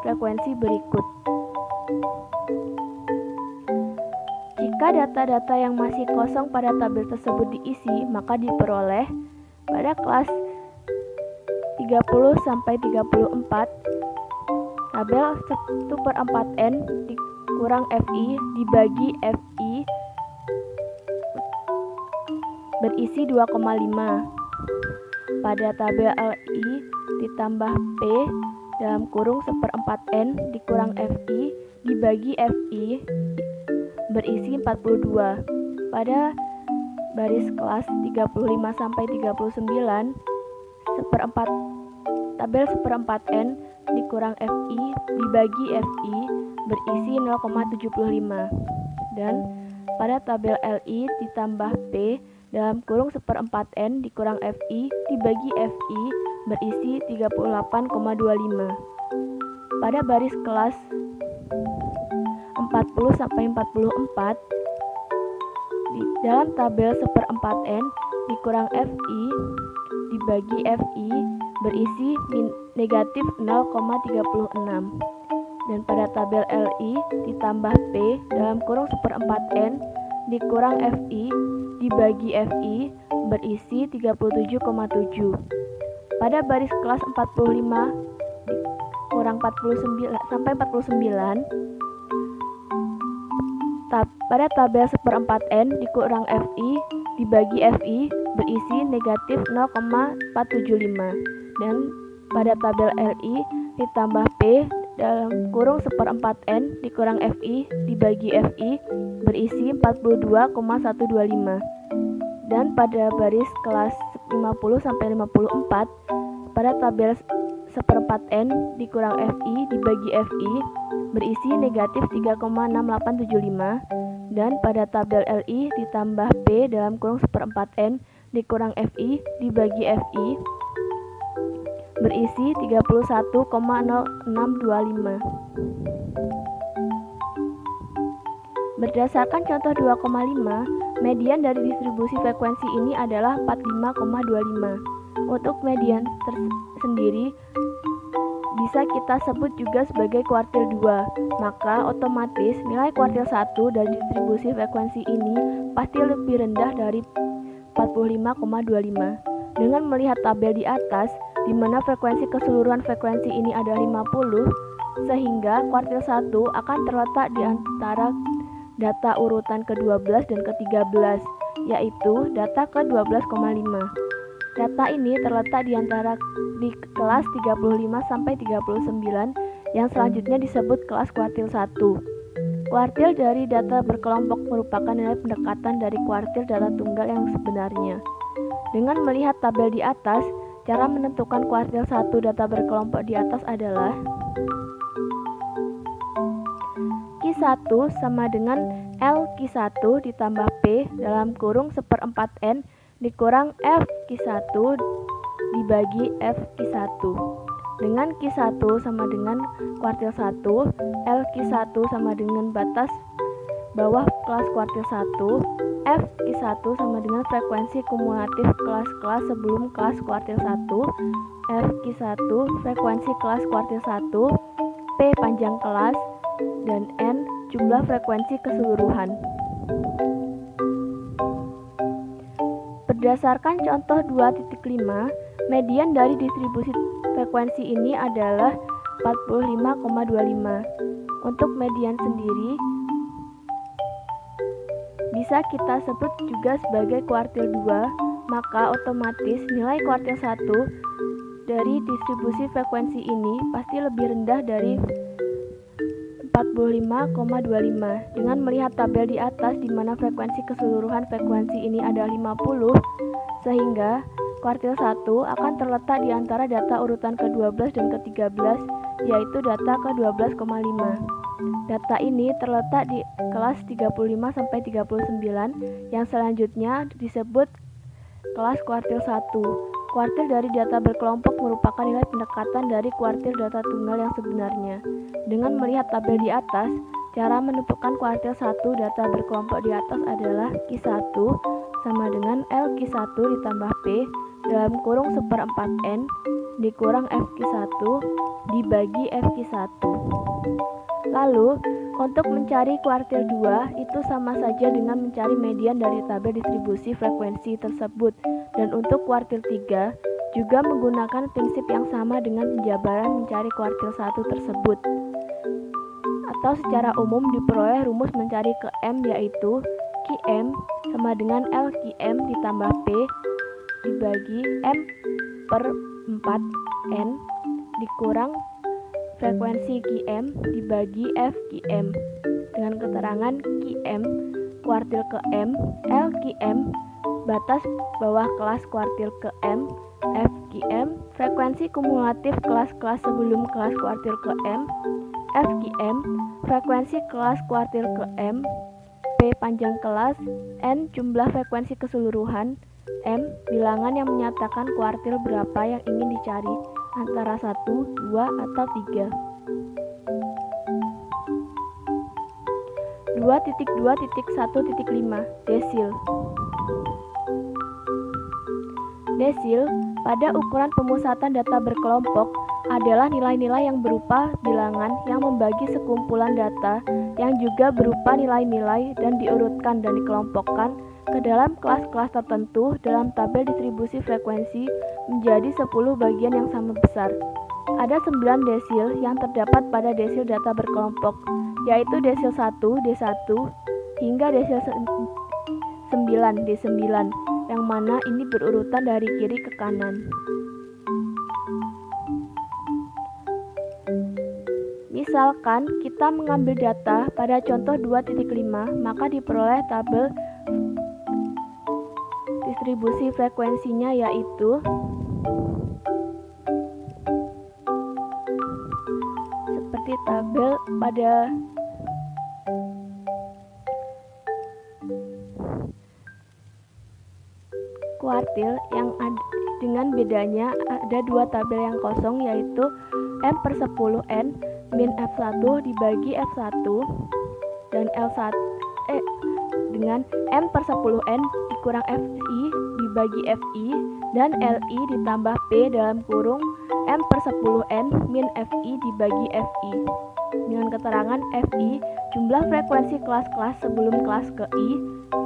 frekuensi berikut. Jika data-data yang masih kosong pada tabel tersebut diisi, maka diperoleh pada kelas 30-34 tabel 1/4N dikurang FI dibagi FI berisi 2,5. Pada tabel LI ditambah P dalam kurung 1/4N dikurang FI dibagi FI berisi 42. Pada baris kelas 35-39 tabel 1/4N dikurang FI dibagi FI berisi 0,75. Dan pada tabel LI ditambah P dalam kurung 1/4N dikurang FI dibagi FI berisi 38,25. Pada baris kelas 40-44 di dalam tabel 1/4N dikurang FI dibagi FI berisi negatif 0,36. Dan pada tabel LI ditambah P dalam kurung 1/4N dikurang FI dibagi FI berisi 37,7. Pada baris kelas 45 kurang 49 sampai 49 pada tabel 1/4N dikurang FI dibagi FI berisi negatif 0,475. Dan pada tabel LI ditambah P dalam kurung 1/4N dikurang FI dibagi FI berisi 42,125. Dan pada baris kelas 50-54 pada tabel 1/4N dikurang FI dibagi FI berisi negatif 3,6875. Dan pada tabel LI ditambah P dalam kurung 1/4N dikurang FI dibagi FI berisi 31,0625. Berdasarkan contoh 2,5, median dari distribusi frekuensi ini adalah 45,25. Untuk median sendiri bisa kita sebut juga sebagai kuartil 2, maka otomatis nilai kuartil 1 dari distribusi frekuensi ini pasti lebih rendah dari 45,25. Dengan melihat tabel di atas, di mana frekuensi keseluruhan frekuensi ini ada 50, sehingga kuartil 1 akan terletak di antara data urutan ke-12 dan ke-13, yaitu data ke-12,5. Data ini terletak di antara di kelas 35-39 yang selanjutnya disebut kelas kuartil 1. Kuartil dari data berkelompok merupakan nilai pendekatan dari kuartil data tunggal yang sebenarnya. Dengan melihat tabel di atas, cara menentukan kuartil 1 data berkelompok di atas adalah Q1 sama dengan L Q1 ditambah P dalam kurung 1/4N dikurang F Q1 dibagi F Q1. Dengan Q1 sama dengan kuartil 1, L Q1 sama dengan batas bawah kelas kuartil 1, F Q1 sama dengan frekuensi kumulatif kelas-kelas sebelum kelas kuartil 1, F Q1 frekuensi kelas kuartil 1, P panjang kelas, dan N jumlah frekuensi keseluruhan. Berdasarkan contoh 2.5, median dari distribusi frekuensi ini adalah 45,25. Untuk median sendiri bisa kita sebut juga sebagai kuartil 2, maka otomatis nilai kuartil 1 dari distribusi frekuensi ini pasti lebih rendah dari 45,25. Dengan melihat tabel di atas di mana frekuensi keseluruhan frekuensi ini ada 50, sehingga kuartil 1 akan terletak di antara data urutan ke-12 dan ke-13, yaitu data ke-12,5. Data ini terletak di kelas 35-39 yang selanjutnya disebut kelas kuartil 1. Kuartil dari data berkelompok merupakan nilai pendekatan dari kuartil data tunggal yang sebenarnya. Dengan melihat tabel di atas, cara menentukan kuartil 1 data berkelompok di atas adalah Q1 sama dengan L Q1 ditambah P dalam kurung 1/4N dikurang FQ1 dibagi FQ1. Lalu, untuk mencari kuartil 2 itu sama saja dengan mencari median dari tabel distribusi frekuensi tersebut. Dan untuk kuartil 3 juga menggunakan prinsip yang sama dengan penjabaran mencari kuartil 1 tersebut. Atau secara umum diperoleh rumus mencari Qm yaitu Qm sama dengan L Qm ditambah P dibagi M per 4N dikurang frekuensi Qm dibagi F Qm dengan keterangan Qm kuartil Qm L Qm batas bawah kelas kuartil Qm F Qm frekuensi kumulatif kelas-kelas sebelum kelas kuartil Qm F Qm frekuensi kelas kuartil Qm P panjang kelas N jumlah frekuensi keseluruhan M bilangan yang menyatakan kuartil berapa yang ingin dicari antara 1, 2, atau 3. 2.2.1.5 Desil. Desil pada ukuran pemusatan data berkelompok adalah nilai-nilai yang berupa bilangan yang membagi sekumpulan data yang juga berupa nilai-nilai dan diurutkan dan dikelompokkan ke dalam kelas-kelas tertentu dalam tabel distribusi frekuensi menjadi 10 bagian yang sama besar. Ada 9 desil yang terdapat pada desil data berkelompok, yaitu desil 1, D1, hingga desil 9, D9, yang mana ini berurutan dari kiri ke kanan. Misalkan kita mengambil data pada contoh 2.5, maka diperoleh tabel distribusi frekuensinya yaitu seperti tabel pada kuartil yang ada dengan bedanya ada dua tabel yang kosong yaitu M per 10N min F1 dibagi F1 dan L1 dengan M per 10N dikurang Fi dibagi Fi dan Li ditambah P dalam kurung M per 10N min Fi dibagi Fi dengan keterangan Fi jumlah frekuensi kelas-kelas sebelum kelas ke I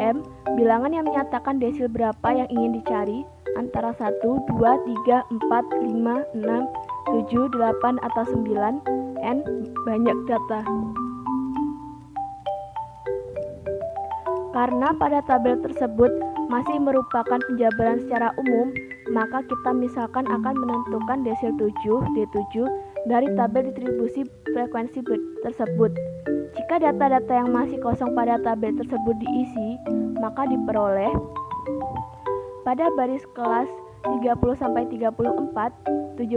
M bilangan yang menyatakan desil berapa yang ingin dicari antara 1, 2, 3, 4, 5, 6, 7, 8, atau 9 N banyak data. Karena pada tabel tersebut masih merupakan penjabaran secara umum, maka kita misalkan akan menentukan desil 7, D7 dari tabel distribusi frekuensi tersebut. Jika data-data yang masih kosong pada tabel tersebut diisi, maka diperoleh pada baris kelas 30-34, 7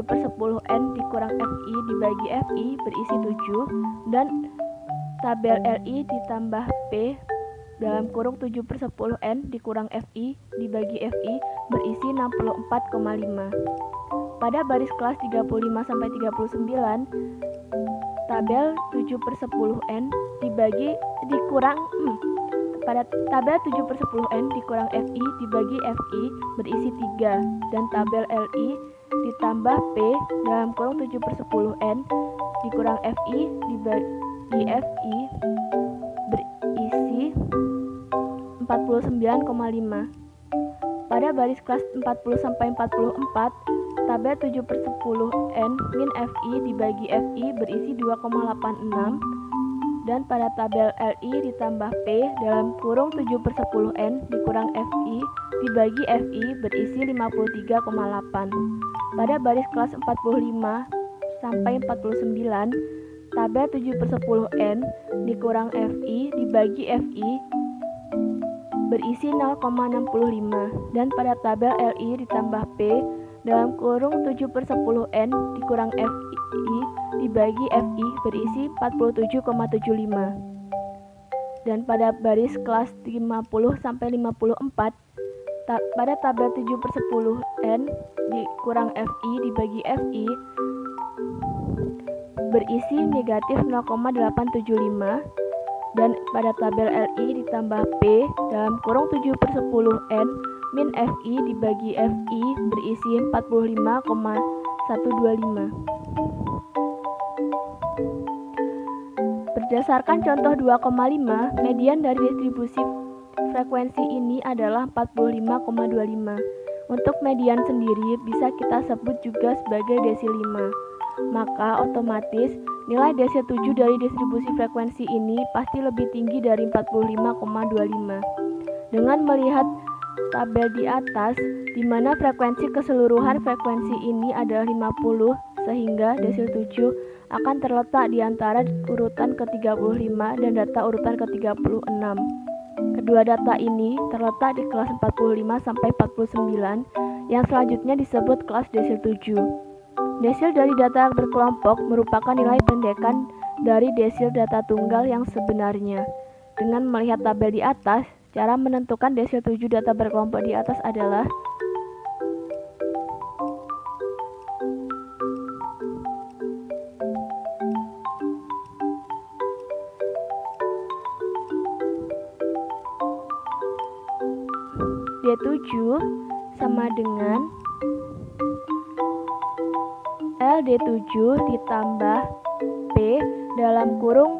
per 10N dikurang Fi dibagi Fi berisi 7, dan tabel Li ditambah P dalam kurung 7 per 10N dikurang Fi dibagi Fi berisi 64,5. Pada baris kelas 35-39, tabel 7 per 10N dikurang pada tabel 7 per 10N dikurang Fi dibagi Fi berisi 3, dan tabel Li ditambah P dalam kurung 7 per 10N dikurang Fi dibagi Fi berisi 49,5. Pada baris kelas 40-44, tabel 7 per 10N min Fi dibagi Fi berisi 2,86, dan pada tabel Li ditambah P dalam kurung 7 per 10N dikurang Fi dibagi Fi berisi 53,8. Pada baris kelas 45-49, tabel 7 per 10N dikurang Fi dibagi Fi berisi 0,65, dan pada tabel Li ditambah P dalam kurung 7 per 10N dikurang Fi dibagi Fi berisi 47,75. Dan pada baris kelas 50-54, pada tabel 7/10n dikurang FI dibagi FI berisi negatif 0,875 dan pada tabel LI ditambah P dalam kurung 7/10n min FI dibagi FI berisi 45,125. Berdasarkan contoh 2,5, median dari distribusi frekuensi ini adalah 45,25. Untuk median sendiri bisa kita sebut juga sebagai desil 5. Maka otomatis nilai desil 7 dari distribusi frekuensi ini pasti lebih tinggi dari 45,25. Dengan melihat tabel di atas, di mana frekuensi keseluruhan frekuensi ini adalah 50, sehingga desil 7 akan terletak di antara urutan ke-35 dan data urutan ke-36. Kedua data ini terletak di kelas 45 sampai 49 yang selanjutnya disebut kelas desil 7. Desil dari data berkelompok merupakan nilai pendekan dari desil data tunggal yang sebenarnya. Dengan melihat tabel di atas, cara menentukan desil 7 data berkelompok di atas adalah D7 sama dengan LD7 ditambah P dalam kurung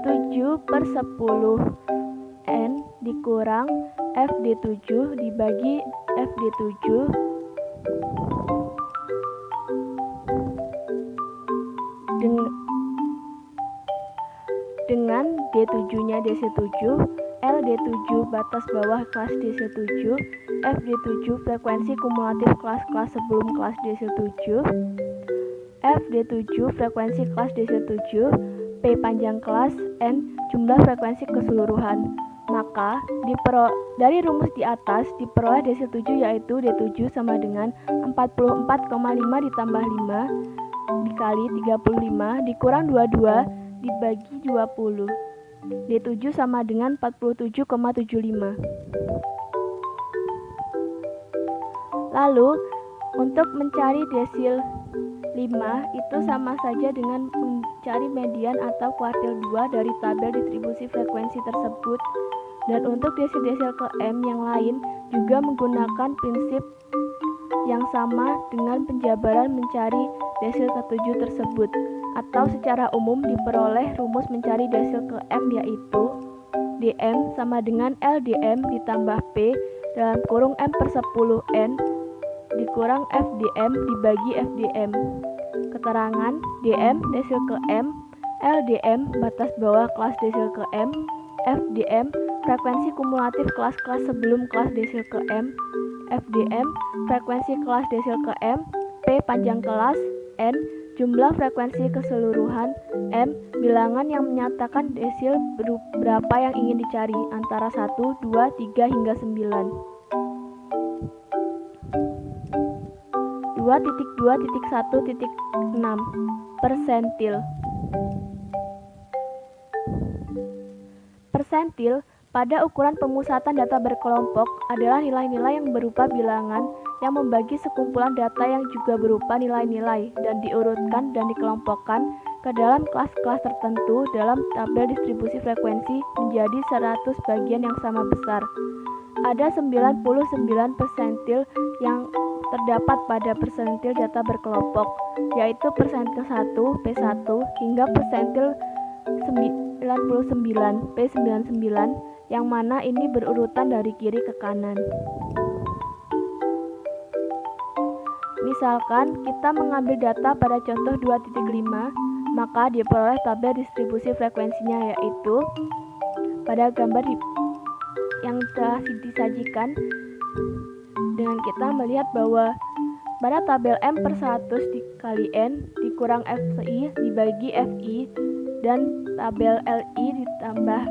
7/10n dikurang FD7 dibagi FD7 dengan D7-nya desil 7, LD7 batas bawah kelas desil 7, FD7 frekuensi kumulatif kelas-kelas sebelum kelas desil 7, FD7 frekuensi kelas desil 7, P panjang kelas, N jumlah frekuensi keseluruhan. Maka dari rumus di atas diperoleh desil 7 yaitu D7 sama dengan 44,5 ditambah 5 dikali 35 dikurang 22 dibagi 20. D7 sama dengan 47,75. Lalu, untuk mencari desil 5 itu sama saja dengan mencari median atau kuartil 2 dari tabel distribusi frekuensi tersebut. Dan untuk desil-desil ke M yang lain juga menggunakan prinsip yang sama dengan penjabaran mencari desil ke-7 tersebut. Atau secara umum diperoleh rumus mencari desil ke M yaitu DM sama dengan LDM ditambah P dalam kurung M/10n dikurang FDM dibagi FDM. Keterangan DM desil ke M, LDM batas bawah kelas desil ke M, FDM frekuensi kumulatif kelas-kelas sebelum kelas desil ke M, FDM frekuensi kelas desil ke M, P panjang kelas, N jumlah frekuensi keseluruhan, M bilangan yang menyatakan desil berapa yang ingin dicari antara 1, 2, 3 hingga 9. 2.2.1.6 persentil. Persentil pada ukuran pemusatan data berkelompok adalah nilai-nilai yang berupa bilangan yang membagi sekumpulan data yang juga berupa nilai-nilai dan diurutkan dan dikelompokkan ke dalam kelas-kelas tertentu dalam tabel distribusi frekuensi menjadi 100 bagian yang sama besar. Ada 99 persentil yang terdapat pada persentil data berkelompok, yaitu persentil 1, P1 hingga persentil 99, P99 yang mana ini berurutan dari kiri ke kanan. Misalkan kita mengambil data pada contoh 2.5, maka diperoleh tabel distribusi frekuensinya yaitu pada gambar yang telah disajikan dengan kita melihat bahwa pada tabel M/100 dikali N dikurang FI dibagi FI dan tabel LI ditambah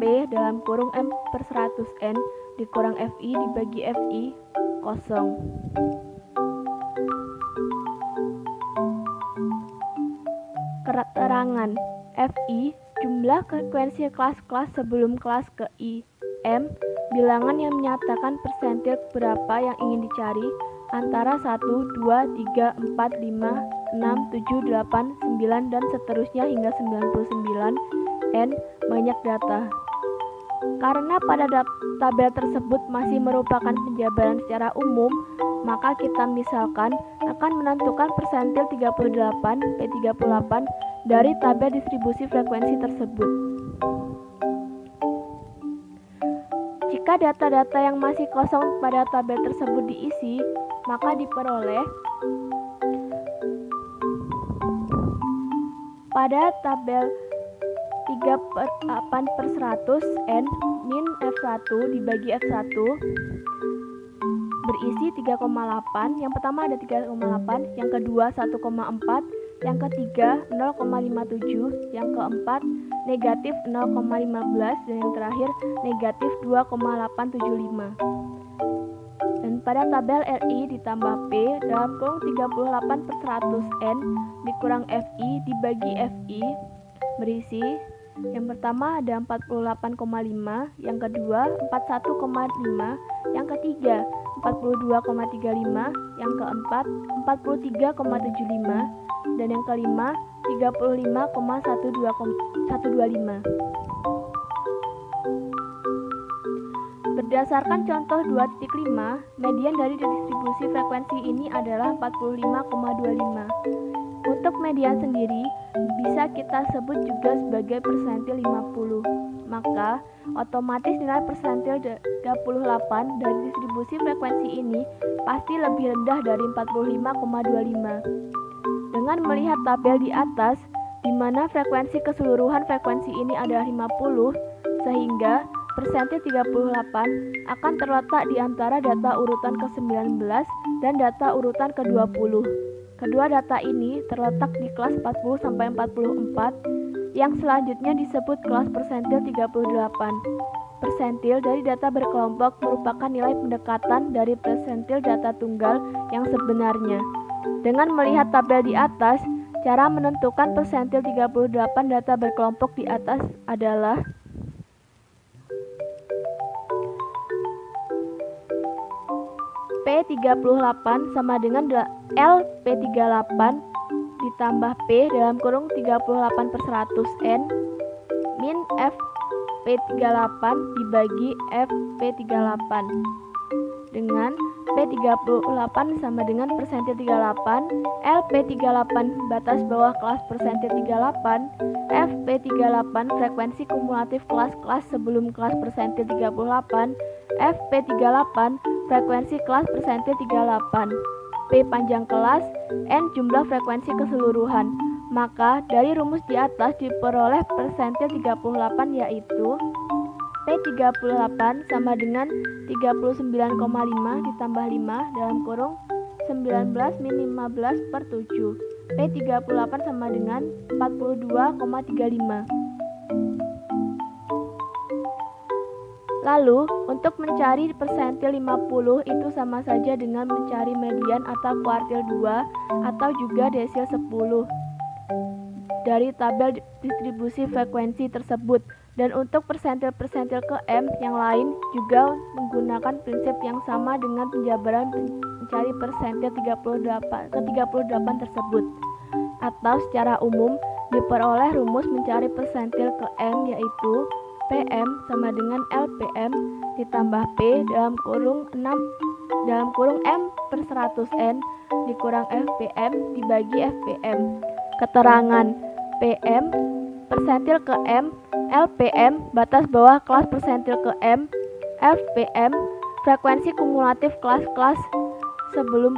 P dalam kurung M/100N dikurang FI dibagi FI kosong. Keterangan FI jumlah frekuensi kelas-kelas sebelum kelas ke I, M bilangan yang menyatakan persentil berapa yang ingin dicari antara 1, 2, 3, 4, 5, 6, 7, 8, 9, dan seterusnya hingga 99. N. Banyak data. Karena pada tabel tersebut masih merupakan penjabaran secara umum, maka kita misalkan akan menentukan persentil 38, P38 dari tabel distribusi frekuensi tersebut. Jika data-data yang masih kosong pada tabel tersebut diisi, maka diperoleh pada tabel 3/8/100 N min F1 dibagi F1 berisi 3,8. Yang pertama ada 3,8, yang kedua 1,4, yang ketiga 0,57, yang keempat negatif 0,15, dan yang terakhir negatif 2,875. Dan pada tabel RI ditambah P dalam kurung 38/100 N dikurang FI dibagi FI berisi yang pertama ada 48,5, yang kedua 41,5, yang ketiga 42,35, yang keempat 43,75, dan yang kelima 35,125. Berdasarkan contoh 2.5, median dari distribusi frekuensi ini adalah 45,25. Untuk median sendiri bisa kita sebut juga sebagai persentil 50. Maka otomatis nilai persentil 38 dari distribusi frekuensi ini pasti lebih rendah dari 45,25. Dengan melihat tabel di atas di mana frekuensi keseluruhan frekuensi ini adalah 50, sehingga persentil 38 akan terletak di antara data urutan ke-19 dan data urutan ke-20. Kedua data ini terletak di kelas 40-44 yang selanjutnya disebut kelas persentil 38. Persentil dari data berkelompok merupakan nilai pendekatan dari persentil data tunggal yang sebenarnya. Dengan melihat tabel di atas, cara menentukan persentil 38 data berkelompok di atas adalah P38 sama dengan L P38 ditambah P dalam kurung 38/100 N min F P38 dibagi F P38 dengan P38 sama dengan persentil 38, L P38 batas bawah kelas persentil 38, F P38 frekuensi kumulatif kelas-kelas sebelum kelas persentil 38, F P38 frekuensi kelas persentil 38, P panjang kelas, N jumlah frekuensi keseluruhan. Maka dari rumus di atas diperoleh persentil 38 yaitu P38 sama dengan 39,5 ditambah 5 dalam kurung 19 min 15/7. P38 sama dengan 42,35. Lalu, untuk mencari persentil 50 itu sama saja dengan mencari median atau kuartil 2 atau juga desil 10 dari tabel distribusi frekuensi tersebut. Dan untuk persentil-persentil ke M yang lain juga menggunakan prinsip yang sama dengan penjabaran mencari persentil 38 tersebut. Atau secara umum diperoleh rumus mencari persentil ke M yaitu PM sama dengan LPM ditambah P dalam kurung M/100N dikurang FPM dibagi FPM. Keterangan PM persentil ke M, LPM batas bawah kelas persentil ke M, FPM frekuensi kumulatif kelas-kelas sebelum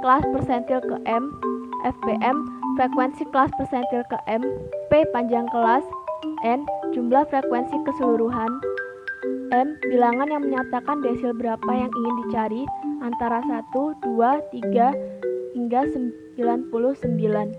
kelas persentil ke M, FPM frekuensi kelas persentil ke M, P panjang kelas, N jumlah frekuensi keseluruhan, M bilangan yang menyatakan desil berapa yang ingin dicari antara 1, 2, 3 hingga 99.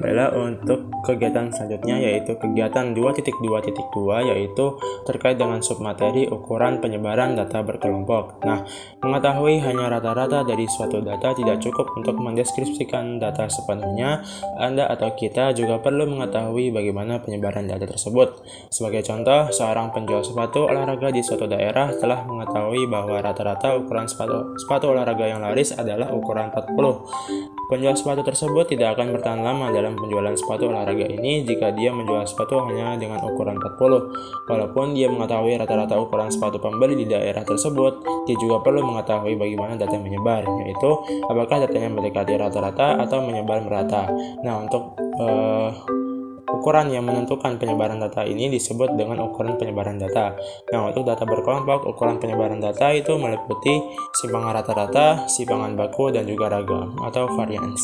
Baiklah, untuk kegiatan selanjutnya yaitu kegiatan 2.2.2 yaitu terkait dengan submateri ukuran penyebaran data berkelompok. Nah, mengetahui hanya rata-rata dari suatu data tidak cukup untuk mendeskripsikan data sepenuhnya. Anda atau kita juga perlu mengetahui bagaimana penyebaran data tersebut. Sebagai contoh, seorang penjual sepatu olahraga di suatu daerah telah mengetahui bahwa rata-rata ukuran sepatu olahraga yang laris adalah ukuran 40. Penjual sepatu tersebut tidak akan bertahan lama dalam penjualan sepatu olahraga ini jika dia menjual sepatu hanya dengan ukuran 40. Walaupun dia mengetahui rata-rata ukuran sepatu pembeli di daerah tersebut, dia juga perlu mengetahui bagaimana data menyebar, yaitu apakah datanya mendekati rata-rata atau menyebar merata. Nah, untuk ukuran yang menentukan penyebaran data ini disebut dengan ukuran penyebaran data. Nah, untuk data berkelompok, ukuran penyebaran data itu meliputi simpangan rata-rata, simpangan baku, dan juga ragam atau varians.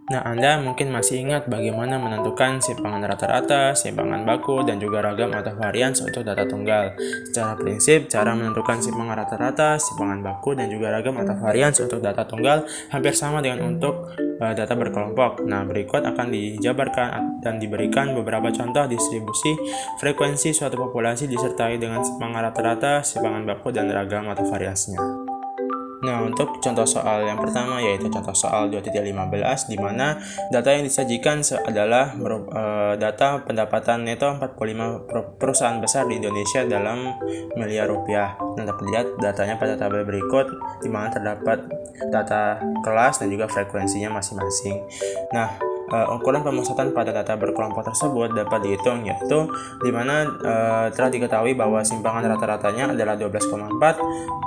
Nah, Anda mungkin masih ingat bagaimana menentukan simpangan rata-rata, simpangan baku, dan juga ragam atau varians untuk data tunggal. Secara prinsip, cara menentukan simpangan rata-rata, simpangan baku, dan juga ragam atau varians untuk data tunggal hampir sama dengan untuk data berkelompok. Nah, berikut akan dijabarkan dan diberikan beberapa contoh distribusi frekuensi suatu populasi disertai dengan simpangan rata-rata, simpangan baku, dan ragam atau variasinya. Nah, untuk contoh soal yang pertama yaitu contoh soal 2.15 di mana data yang disajikan adalah data pendapatan neto 45 perusahaan besar di Indonesia dalam miliar rupiah. Nah, dapat dilihat datanya pada tabel berikut di mana terdapat data kelas dan juga frekuensinya masing-masing. Nah, ukuran pemusatan pada data berkelompok tersebut dapat dihitung, yaitu di mana telah diketahui bahwa simpangan rata-ratanya adalah 12,4,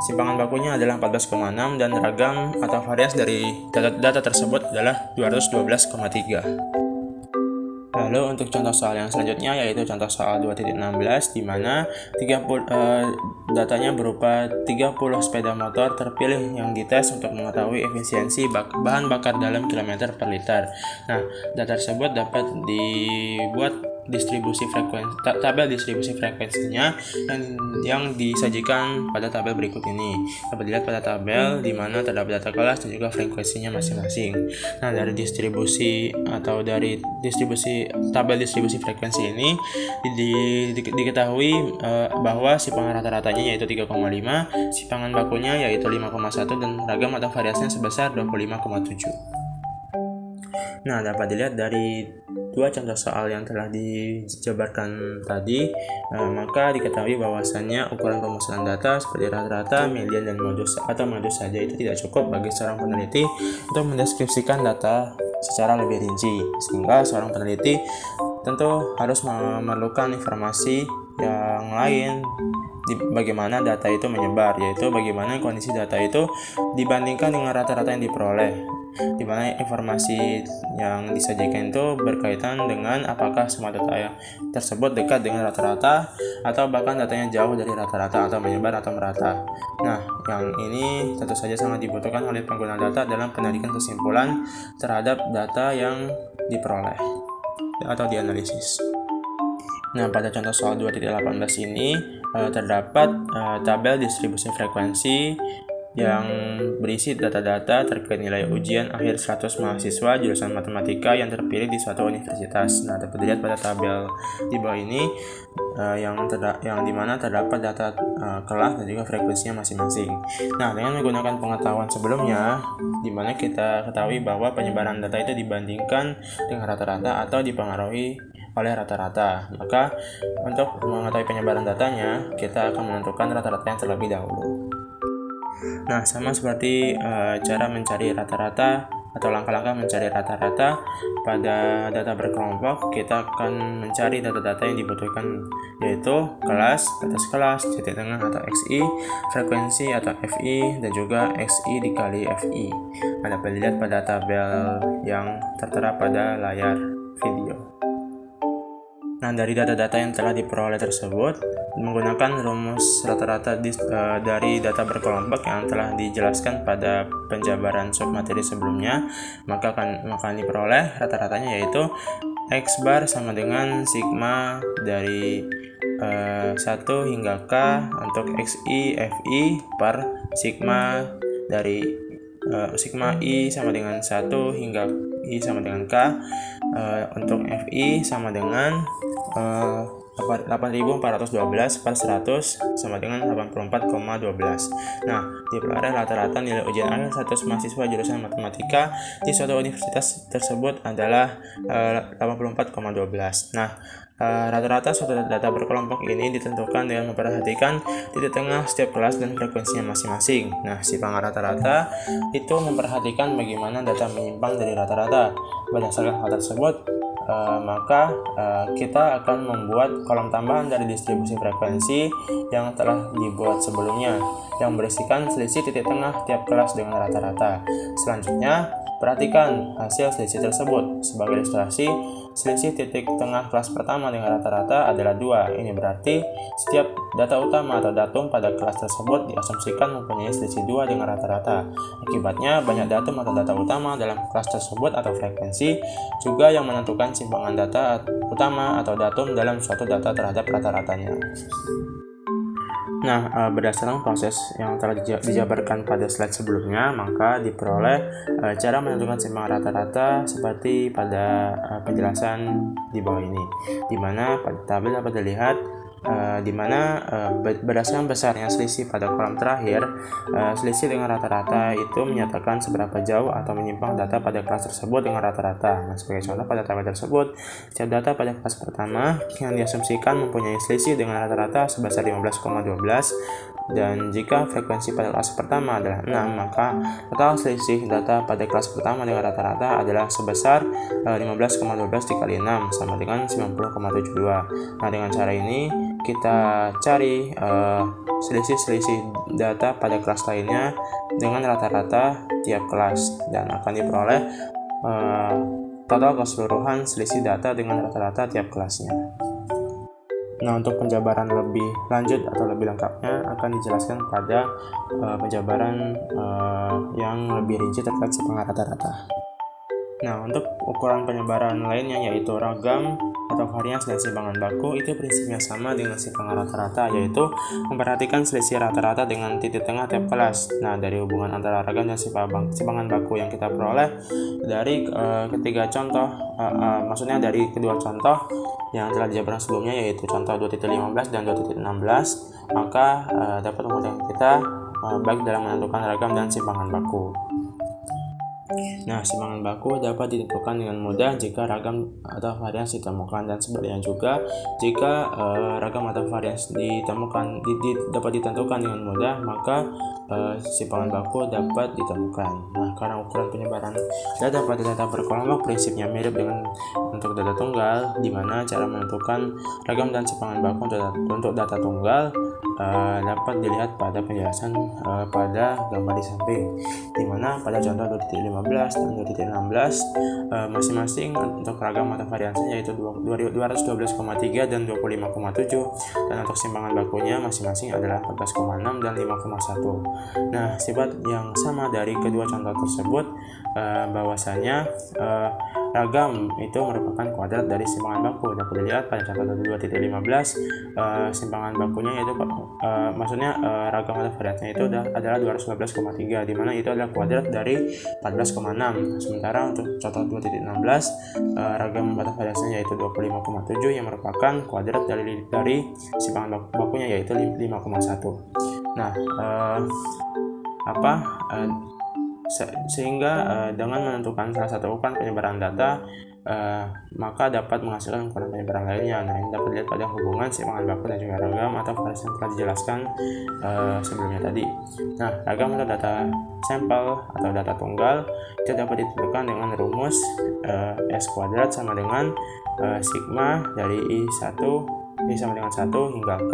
simpangan bakunya adalah 14,6, dan ragam atau varians dari data tersebut adalah 212,3. Lalu untuk contoh soal yang selanjutnya yaitu contoh soal 2.16 di mana datanya berupa 30 sepeda motor terpilih yang dites untuk mengetahui efisiensi bahan bakar dalam kilometer per liter. Nah, data tersebut dapat dibuat tabel distribusi frekuensinya yang disajikan pada tabel berikut ini. Dapat dilihat pada tabel di mana terdapat data kelas dan juga frekuensinya masing-masing. Nah, dari tabel distribusi frekuensi ini diketahui bahwa simpangan rata-ratanya yaitu 3,5, simpangan bakunya yaitu 5,1, dan ragam atau variasinya sebesar 25,7. Nah, dapat dilihat dari dua contoh soal yang telah dijabarkan tadi, maka diketahui bahwasannya ukuran pemusatan data seperti rata-rata, median, dan modus saja itu tidak cukup bagi seorang peneliti untuk mendeskripsikan data secara lebih rinci, sehingga seorang peneliti tentu harus memerlukan informasi yang lain bagaimana data itu menyebar, yaitu bagaimana kondisi data itu dibandingkan dengan rata-rata yang diperoleh, di mana informasi yang disajikan itu berkaitan dengan apakah semua data yang tersebut dekat dengan rata-rata atau bahkan datanya jauh dari rata-rata atau menyebar atau merata. Nah, yang ini tentu saja sangat dibutuhkan oleh pengguna data dalam penarikan kesimpulan terhadap data yang diperoleh atau dianalisis. Nah, pada contoh soal 2.18 ini terdapat tabel distribusi frekuensi yang berisi data-data terkait nilai ujian akhir 100 mahasiswa jurusan matematika yang terpilih di suatu universitas. Nah, dapat dilihat pada tabel di bawah ini yang dimana terdapat data kelas dan juga frekuensinya masing-masing. Nah, dengan menggunakan pengetahuan sebelumnya, di mana kita ketahui bahwa penyebaran data itu dibandingkan dengan rata-rata atau dipengaruhi oleh rata-rata, maka untuk mengetahui penyebaran datanya, kita akan menentukan rata-ratanya terlebih dahulu. Nah, sama seperti cara mencari rata-rata atau langkah-langkah mencari rata-rata pada data berkelompok, kita akan mencari data-data yang dibutuhkan, yaitu kelas, batas kelas, titik tengah atau XI, frekuensi atau FI, dan juga XI dikali FI. Dapat dilihat pada tabel yang tertera pada layar video. Nah, dari data-data yang telah diperoleh tersebut, menggunakan rumus rata-rata dari data berkelompok yang telah dijelaskan pada penjabaran submateri sebelumnya, maka akan diperoleh rata-ratanya yaitu X bar sama dengan sigma dari 1 hingga K untuk XI FI per sigma dari sigma I sama dengan 1 hingga I sama dengan K. Untuk Fi sama dengan 8.412 per 100 sama dengan 84,12. Nah, diperoleh rata-rata nilai ujian akhir 100 mahasiswa jurusan matematika di suatu universitas tersebut adalah 84,12. Nah, rata-rata suatu data berkelompok ini ditentukan dengan memperhatikan titik tengah setiap kelas dan frekuensinya masing-masing. Nah, simpangan rata-rata itu memperhatikan bagaimana data menyimpang dari rata-rata. Berdasarkan hal tersebut, maka kita akan membuat kolom tambahan dari distribusi frekuensi yang telah dibuat sebelumnya yang berisikan selisih titik tengah tiap kelas dengan rata-rata. Selanjutnya, perhatikan hasil selisih tersebut. Sebagai ilustrasi, selisih titik tengah kelas pertama dengan rata-rata adalah 2. Ini berarti setiap data utama atau datum pada kelas tersebut diasumsikan mempunyai selisih 2 dengan rata-rata. Akibatnya, banyak datum atau data utama dalam kelas tersebut atau frekuensi juga yang menentukan simpangan data utama atau datum dalam suatu data terhadap rata-ratanya. Nah, berdasarkan proses yang telah dijabarkan pada slide sebelumnya, maka diperoleh cara menentukan simpangan rata-rata seperti pada penjelasan di bawah ini, di mana pada tabel dapat dilihat di mana berdasarkan besarnya selisih pada kolom terakhir, selisih dengan rata-rata itu menyatakan seberapa jauh atau menyimpang data pada kelas tersebut dengan rata-rata. Nah, sebagai contoh pada tabel tersebut, setiap data pada kelas pertama yang diasumsikan mempunyai selisih dengan rata-rata sebesar 15,12, dan jika frekuensi pada kelas pertama adalah 6, maka total selisih data pada kelas pertama dengan rata-rata adalah sebesar 15,12 dikali 6 sama dengan 90,72. Nah, dengan cara ini kita cari selisih-selisih data pada kelas lainnya dengan rata-rata tiap kelas, dan akan diperoleh total keseluruhan selisih data dengan rata-rata tiap kelasnya. Nah, untuk penjabaran lebih lanjut atau lebih lengkapnya akan dijelaskan pada penjabaran yang lebih rinci terkait simpangan rata-rata. Nah, untuk ukuran penyebaran lainnya yaitu ragam atau varians dan simpangan baku, itu prinsipnya sama dengan simpangan rata-rata, yaitu memperhatikan selisih rata-rata dengan titik tengah tiap kelas. Nah, dari hubungan antara ragam dan simpangan baku yang kita peroleh dari ketiga contoh, maksudnya dari kedua contoh yang telah dijabarkan sebelumnya, yaitu contoh 2.15 dan 2.16, maka dapat memudahkan kita baik dalam menentukan ragam dan simpangan baku. Nah, simpangan baku dapat ditentukan dengan mudah jika ragam atau varians ditemukan, dan sebaliknya juga jika ragam atau varians ditemukan dapat ditentukan dengan mudah, maka simpangan baku dapat ditemukan. Nah, karena ukuran penyebaran data pada data berkelompok prinsipnya mirip dengan untuk data tunggal, di mana cara menentukan ragam dan simpangan baku untuk data tunggal dapat dilihat pada penjelasan pada gambar di samping, di mana pada contoh 2.15 dan 2.16 masing-masing untuk ragam atau variansinya yaitu 212,3 dan 25,7, dan untuk simpangan bakunya masing-masing adalah 14,6 dan 5,1. Nah, sifat yang sama dari kedua contoh tersebut bahwasanya ragam itu merupakan kuadrat dari simpangan baku. Dapat dilihat pada contoh 2.15 simpangan bakunya yaitu maksudnya ragam atau variansinya itu adalah 212,3, di mana itu adalah kuadrat dari 14,6. Sementara untuk contoh 2.16 ragam atau variansinya yaitu 25,7 yang merupakan kuadrat dari simpangan bakunya yaitu 5,1. Nah, sehingga dengan menentukan salah satu ukuran penyebaran data, maka dapat menghasilkan ukuran penyebaran lainnya. Nah, ini dapat dilihat pada hubungan simpangan baku dan juga ragam atau varians yang telah dijelaskan sebelumnya tadi. Nah, ragam atau data sampel atau data tunggal itu dapat ditentukan dengan rumus S kuadrat sama dengan sigma dari I sama dengan 1 hingga K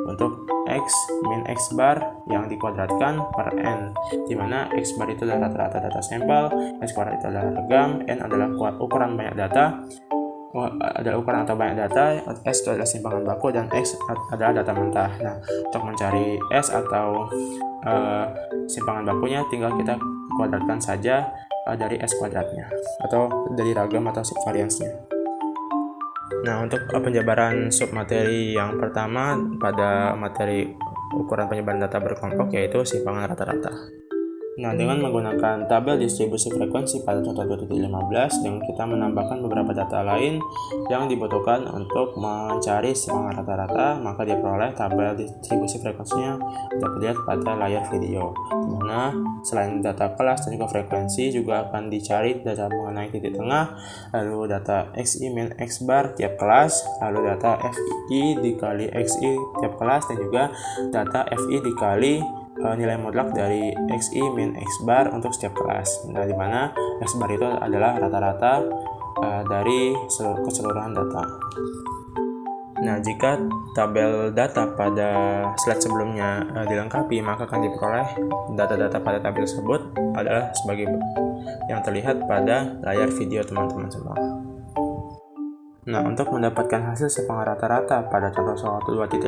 untuk X min X bar yang dikuadratkan per N, di mana X bar itu adalah rata-rata data sampel, X kuadrat itu adalah ragam, N adalah ukuran banyak data, adalah ukuran atau banyak data, S itu adalah simpangan baku, dan X adalah data mentah. Nah, untuk mencari S atau simpangan bakunya tinggal kita kuadratkan saja dari S kuadratnya atau dari ragam atau variansnya. Nah, untuk penjabaran submateri yang pertama pada materi ukuran penyebaran data berkelompok yaitu simpangan rata-rata. Nah, dengan menggunakan tabel distribusi frekuensi pada contoh 2.15 dengan kita menambahkan beberapa data lain yang dibutuhkan untuk mencari simpanan rata-rata, maka diperoleh tabel distribusi frekuensinya dapat dilihat pada layar video. Dimana selain data kelas dan juga frekuensi juga akan dicari data mengenai titik tengah, lalu data XI min X bar tiap kelas, lalu data FI dikali XI tiap kelas, dan juga data FI dikali nilai mutlak dari XI min X bar untuk setiap kelas. Nah, di mana X bar itu adalah rata-rata dari keseluruhan data. Nah, jika tabel data pada slide sebelumnya dilengkapi, maka akan diperoleh data-data pada tabel tersebut adalah sebagai yang terlihat pada layar video teman-teman semua. Nah, untuk mendapatkan hasil simpanan rata-rata pada contoh soal 2.15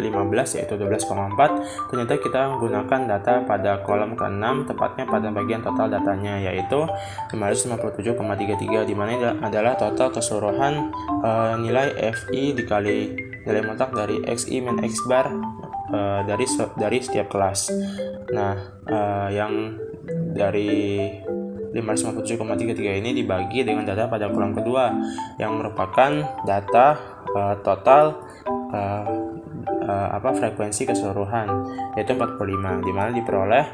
yaitu 12,4, ternyata kita menggunakan data pada kolom ke-6, tepatnya pada bagian total datanya yaitu 557,33, di mana ini adalah total keseluruhan nilai FI dikali nilai mutlak dari XI min X bar dari setiap kelas. Nah, yang dari 557,33 ini dibagi dengan data pada kolom kedua yang merupakan data total frekuensi keseluruhan yaitu 45, di mana diperoleh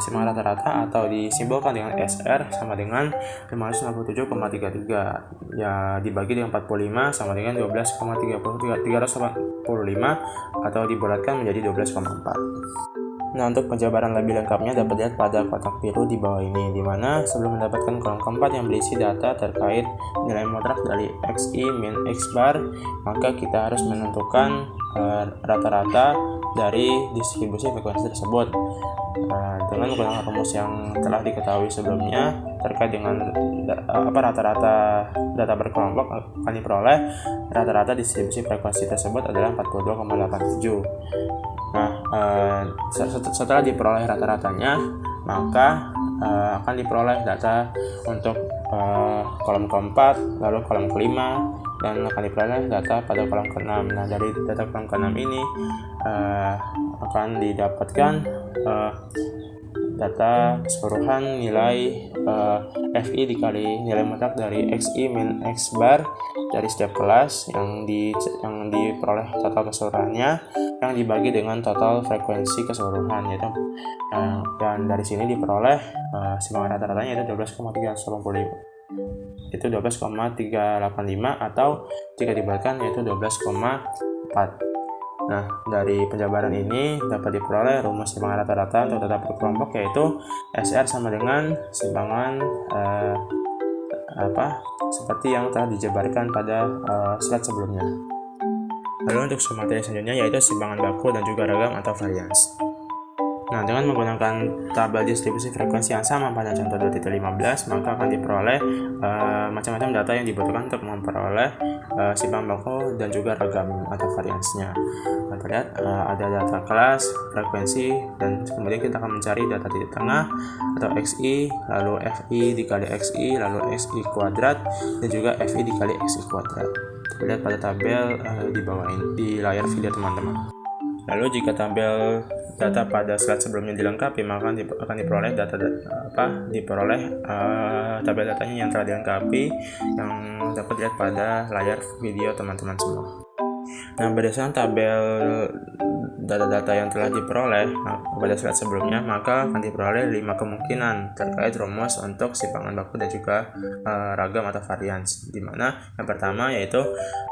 simpanan rata-rata atau disimbolkan dengan SR sama dengan 557,33 ya dibagi dengan 45 sama dengan 12,385 atau dibulatkan menjadi 12,4. Nah, untuk penjabaran lebih lengkapnya dapat dilihat pada kotak biru di bawah ini, di mana sebelum mendapatkan kolom keempat yang berisi data terkait nilai mutlak dari XI min X bar, maka kita harus menentukan rata-rata dari distribusi frekuensi tersebut. Dengan menggunakan rumus yang telah diketahui sebelumnya terkait dengan rata-rata data berkelompok, akan diperoleh rata-rata distribusi frekuensi tersebut adalah 42,87. Nah, setelah diperoleh rata-ratanya, maka akan diperoleh data untuk kolom keempat, lalu kolom kelima, dan akan diperoleh data pada kolom ke-6. Nah, dari data kolom ke-6 ini akan didapatkan data keseluruhan nilai FI dikali nilai mutlak dari XI min X bar dari setiap kelas yang diperoleh total keseluruhannya yang dibagi dengan total frekuensi keseluruhan yaitu dan dari sini diperoleh simpanan rata-ratanya yaitu 12,385 itu 12,385 atau jika dibulatkan yaitu 12,4. Nah, dari penjabaran ini dapat diperoleh rumus simpanan rata-rata untuk data per kelompok yaitu SR sama dengan simpangan seperti yang telah dijabarkan pada slide sebelumnya. Lalu untuk materi selanjutnya yaitu simpangan baku dan juga ragam atau varians. Nah, dengan menggunakan tabel distribusi frekuensi yang sama pada contoh 2.15, maka akan diperoleh macam-macam data yang dibutuhkan untuk memperoleh simpangan baku dan juga ragam atau variansnya. Kita lihat ada data kelas, frekuensi, dan kemudian kita akan mencari data titik tengah atau XI, lalu FI dikali XI, lalu XI kuadrat, dan juga FI dikali XI kuadrat. Kita lihat pada tabel di bawah ini, di layar video teman-teman. Lalu jika tabel data pada slide sebelumnya dilengkapi, maka akan diperoleh tabel datanya yang telah dilengkapi yang dapat dilihat pada layar video teman-teman semua. Nah, berdasarkan tabel data-data yang telah diperoleh pada slide sebelumnya, maka akan diperoleh 5 kemungkinan terkait rumus untuk simpangan baku dan juga ragam atau varians, di mana yang pertama yaitu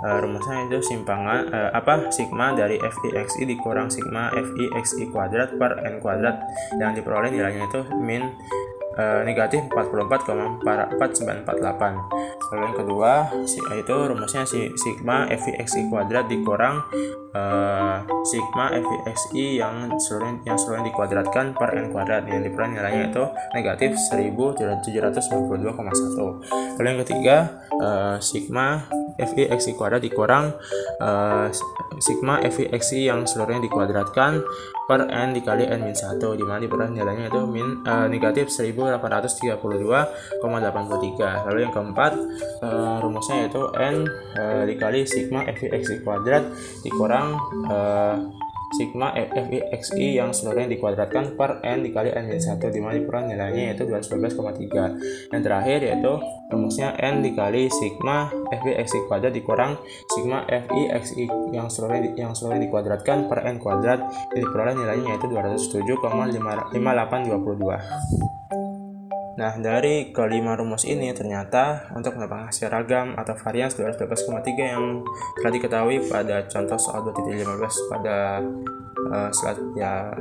rumusnya itu simpangan sigma dari FI/XI dikurang sigma FI/XI kuadrat per n kuadrat yang diperoleh nilainya itu min negatif 44,4948. Lalu yang kedua yaitu rumusnya sigma FI/XI kuadrat dikurang sigma FI/XI yang seluruhnya dikuadratkan per n kuadrat yang diperoleh nilainya itu negatif 1792,1. Lalu yang ketiga sigma FI/XI kuadrat dikurang sigma FI/XI yang seluruhnya dikuadratkan per n dikali n-1, di mana diperoleh nilainya itu negatif 1832,83. Lalu yang keempat rumusnya yaitu n dikali sigma FI/XI kuadrat dikurang sigma FI/XI yang seluruhnya dikuadratkan per N dikali N-1, di mana diperoleh nilainya yaitu 212,3. Yang terakhir yaitu rumusnya N dikali sigma FI/XI kuadrat dikurang sigma FI/XI yang seluruhnya dikuadratkan per N kuadrat, yang diperoleh nilainya yaitu 207,5822. Nah, dari kelima rumus ini ternyata untuk mendapatkan hasil ragam atau varians 212,3 yang telah diketahui pada contoh soal 2.15 pada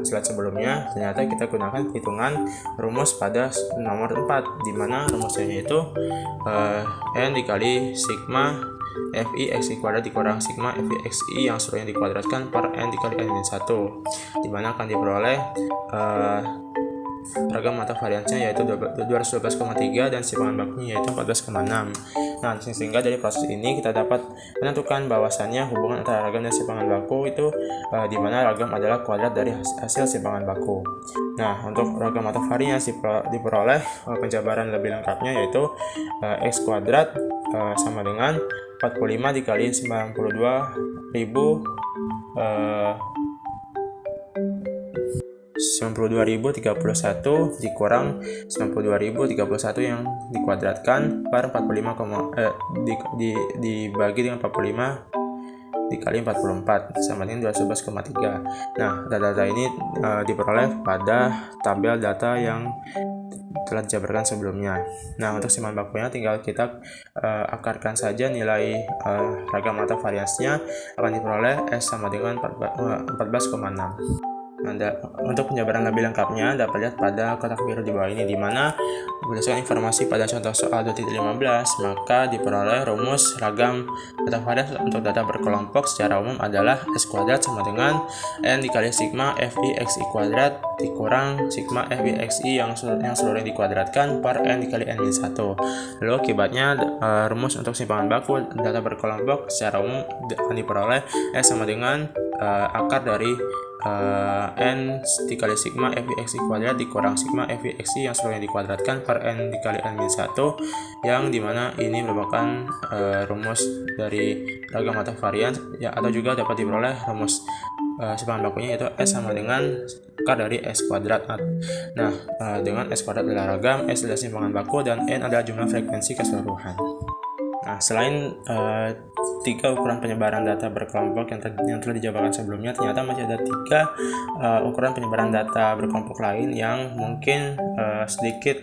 slide sebelumnya, ternyata kita gunakan hitungan rumus pada nomor 4, di mana rumusnya yaitu N dikali sigma FI/XI kuadrat dikurang sigma FI/XI yang seluruhnya dikuadratkan per N dikali N-1, di mana akan diperoleh ragam atau variansnya yaitu 212,3 dan simpangan bakunya yaitu 14,6. Nah, sehingga dari proses ini kita dapat menentukan bahwasannya hubungan antara ragam dan simpangan baku itu di mana ragam adalah kuadrat dari hasil simpangan baku. Nah, untuk ragam atau varians diperoleh penjabaran lebih lengkapnya yaitu X kuadrat sama dengan 45 dikali 92.031 dikurang 92.031 yang dikuadratkan per 45, dibagi dengan 45 dikali 44 sama dengan 211,3. Nah, data-data ini diperoleh pada tabel data yang telah dijabarkan sebelumnya. Nah, untuk simpangan bakunya tinggal kita akarkan saja nilai ragam atau variansnya, akan diperoleh S sama dengan 14,6. Untuk penjabaran lebih lengkapnya dapat lihat pada kotak biru di bawah ini, di mana berdasarkan informasi pada contoh soal 2.15 maka diperoleh rumus ragam atau varians untuk data berkelompok secara umum adalah S kuadrat sama dengan N dikali sigma FI/XI kuadrat dikurang sigma FI/XI yang seluruhnya dikuadratkan per N dikali N-1. Lalu akibatnya rumus untuk simpangan baku data berkelompok secara umum akan diperoleh S sama dengan akar dari N dikali sigma FI/XI kuadrat dikurang sigma FI/XI yang seluruhnya dikuadratkan per N dikali N-1, yang dimana ini merupakan rumus dari ragam atau varians ya, atau juga dapat diperoleh rumus simpangan bakunya yaitu S sama dengan akar dari S kuadrat. Nah, dengan S kuadrat adalah ragam, S adalah simpangan baku, dan N adalah jumlah frekuensi keseluruhan. Nah, selain 3 ukuran penyebaran data berkelompok yang telah dijabarkan sebelumnya, ternyata masih ada 3 ukuran penyebaran data berkelompok lain yang mungkin sedikit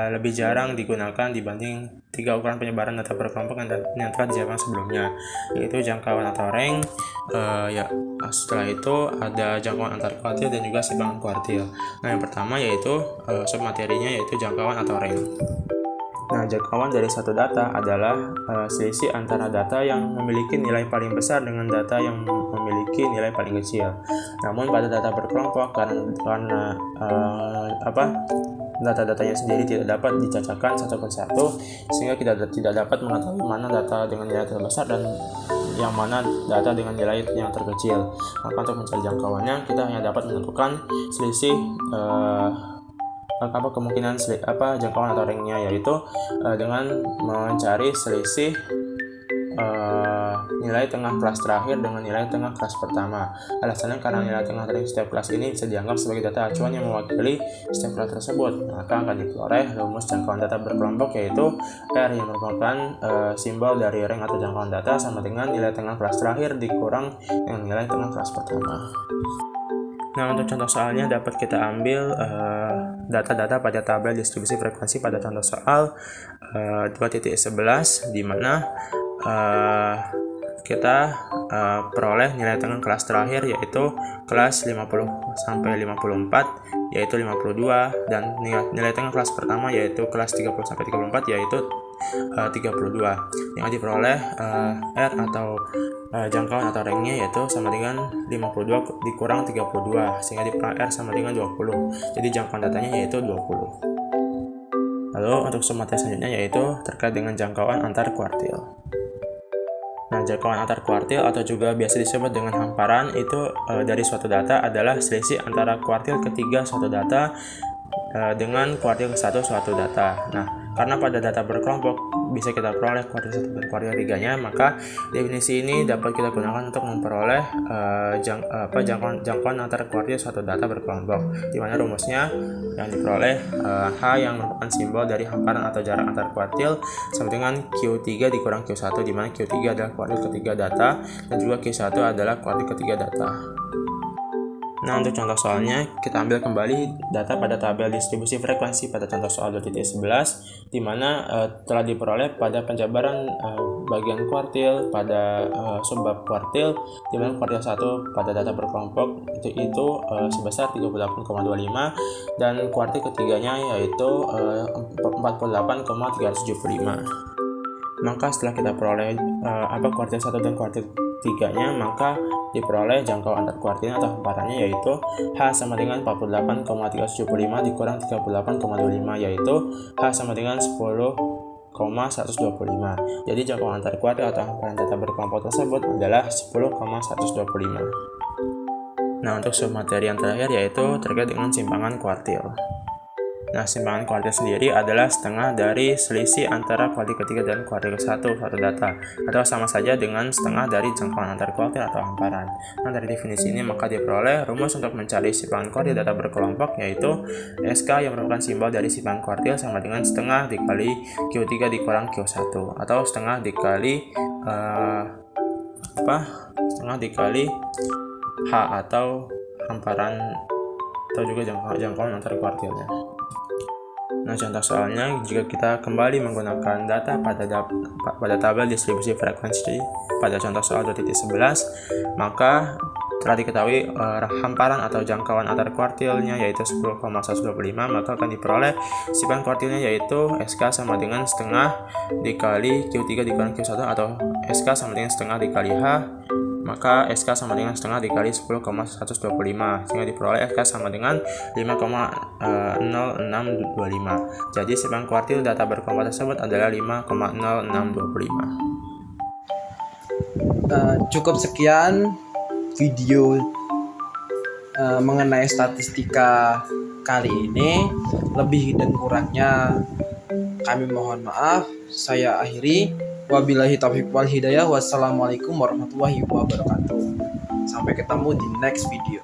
lebih jarang digunakan dibanding 3 ukuran penyebaran data berkelompok yang telah dijabarkan sebelumnya, yaitu jangkauan atau rank. Setelah itu ada jangkauan antar kuartil dan juga simpangan kuartil. Nah, yang pertama yaitu submaterinya yaitu jangkauan atau rank. Nah, jangkauan dari satu data adalah selisih antara data yang memiliki nilai paling besar dengan data yang memiliki nilai paling kecil. Namun pada data berkelompok karena data-datanya sendiri tidak dapat dicacahkan satu persatu, sehingga kita tidak dapat mengetahui mana data dengan nilai terbesar dan yang mana data dengan nilai yang terkecil. Maka untuk mencari jangkauannya kita hanya dapat menentukan selisih kemungkinan jangkauan atau ranknya, yaitu dengan mencari selisih nilai tengah kelas terakhir dengan nilai tengah kelas pertama. Alasannya karena nilai tengah dari setiap kelas ini bisa dianggap sebagai data acuan yang mewakili setiap kelas tersebut. Maka akan diperoleh rumus jangkauan data berkelompok yaitu R yang merupakan simbol dari rank atau jangkauan data sama dengan nilai tengah kelas terakhir dikurang dengan nilai tengah kelas pertama. Nah, untuk contoh soalnya dapat kita ambil data-data pada tabel distribusi frekuensi pada contoh soal 2.11, di mana kita peroleh nilai tengah kelas terakhir yaitu kelas 50 sampai 54 yaitu 52, dan nilai tengah kelas pertama yaitu kelas 30 sampai 34 yaitu 32, yang diperoleh R atau jangkauan atau ranknya yaitu sama dengan 52 dikurang 32, sehingga diperoleh R sama dengan 20. Jadi jangkauan datanya yaitu 20. Lalu untuk materi selanjutnya yaitu terkait dengan jangkauan antar kuartil. Nah, jangkauan antar kuartil atau juga biasa disebut dengan hamparan itu dari suatu data adalah selisih antara kuartil ketiga suatu data dengan kuartil ke-1 suatu data. Nah, karena pada data berkelompok bisa kita peroleh kuartil 1 dan kuartil 3-nya, maka definisi ini dapat kita gunakan untuk memperoleh jangkauan antara kuartil suatu data berkelompok, di mana rumusnya yang diperoleh H yang merupakan simbol dari hamparan atau jarak antar kuartil sama dengan Q3 dikurang Q1, di mana Q3 adalah kuartil ketiga data dan juga Q1 adalah kuartil ketiga data. Nah, untuk contoh soalnya, kita ambil kembali data pada tabel distribusi frekuensi pada contoh soal 2.11, di mana telah diperoleh pada penjabaran bagian kuartil pada subbab kuartil, di mana kuartil 1 pada data berkelompok itu sebesar 38,25 dan kuartil ketiganya yaitu 48,375. Maka setelah kita peroleh kuartil 1 dan kuartil 3-nya, maka diperoleh jangkauan antar kuartilnya atau hamparannya yaitu H sama dengan 48,375 dikurang 38,25, yaitu H sama dengan 10,125. Jadi jangkauan antar kuartil atau hamparan data berkelompok tersebut adalah 10,125. Nah, untuk submateri yang terakhir yaitu terkait dengan simpangan kuartil. Nah, simpangan kuartil sendiri adalah setengah dari selisih antara kuartil ketiga dan kuartil ke-1 suatu data, atau sama saja dengan setengah dari jangkauan antar kuartil atau hamparan. Nah, dari definisi ini maka diperoleh rumus untuk mencari simpangan kuartil data berkelompok, yaitu SK yang merupakan simbol dari simpangan kuartil sama dengan setengah dikali Q3 dikurang Q1, atau setengah dikali H atau hamparan atau juga jangkauan antar kuartilnya. Nah, contoh soalnya, jika kita kembali menggunakan data pada tabel distribusi frekuensi pada contoh soal 2.11, maka telah diketahui hamparan atau jangkauan antar kuartilnya yaitu 10,125, maka akan diperoleh simpangan kuartilnya yaitu SK sama dengan setengah dikali Q3 dikurang Q1, atau SK sama dengan setengah dikali H, maka SK sama dengan setengah dikali 10,125, sehingga diperoleh SK sama dengan 5,0625. Jadi simpangan kuartil data berkelompok tersebut adalah 5,0625. Cukup sekian video mengenai statistika kali ini. Lebih dan kurangnya kami mohon maaf. Saya akhiri. Wabillahi taufiq wal hidayah. Wassalamualaikum warahmatullahi wabarakatuh. Sampai ketemu di next video.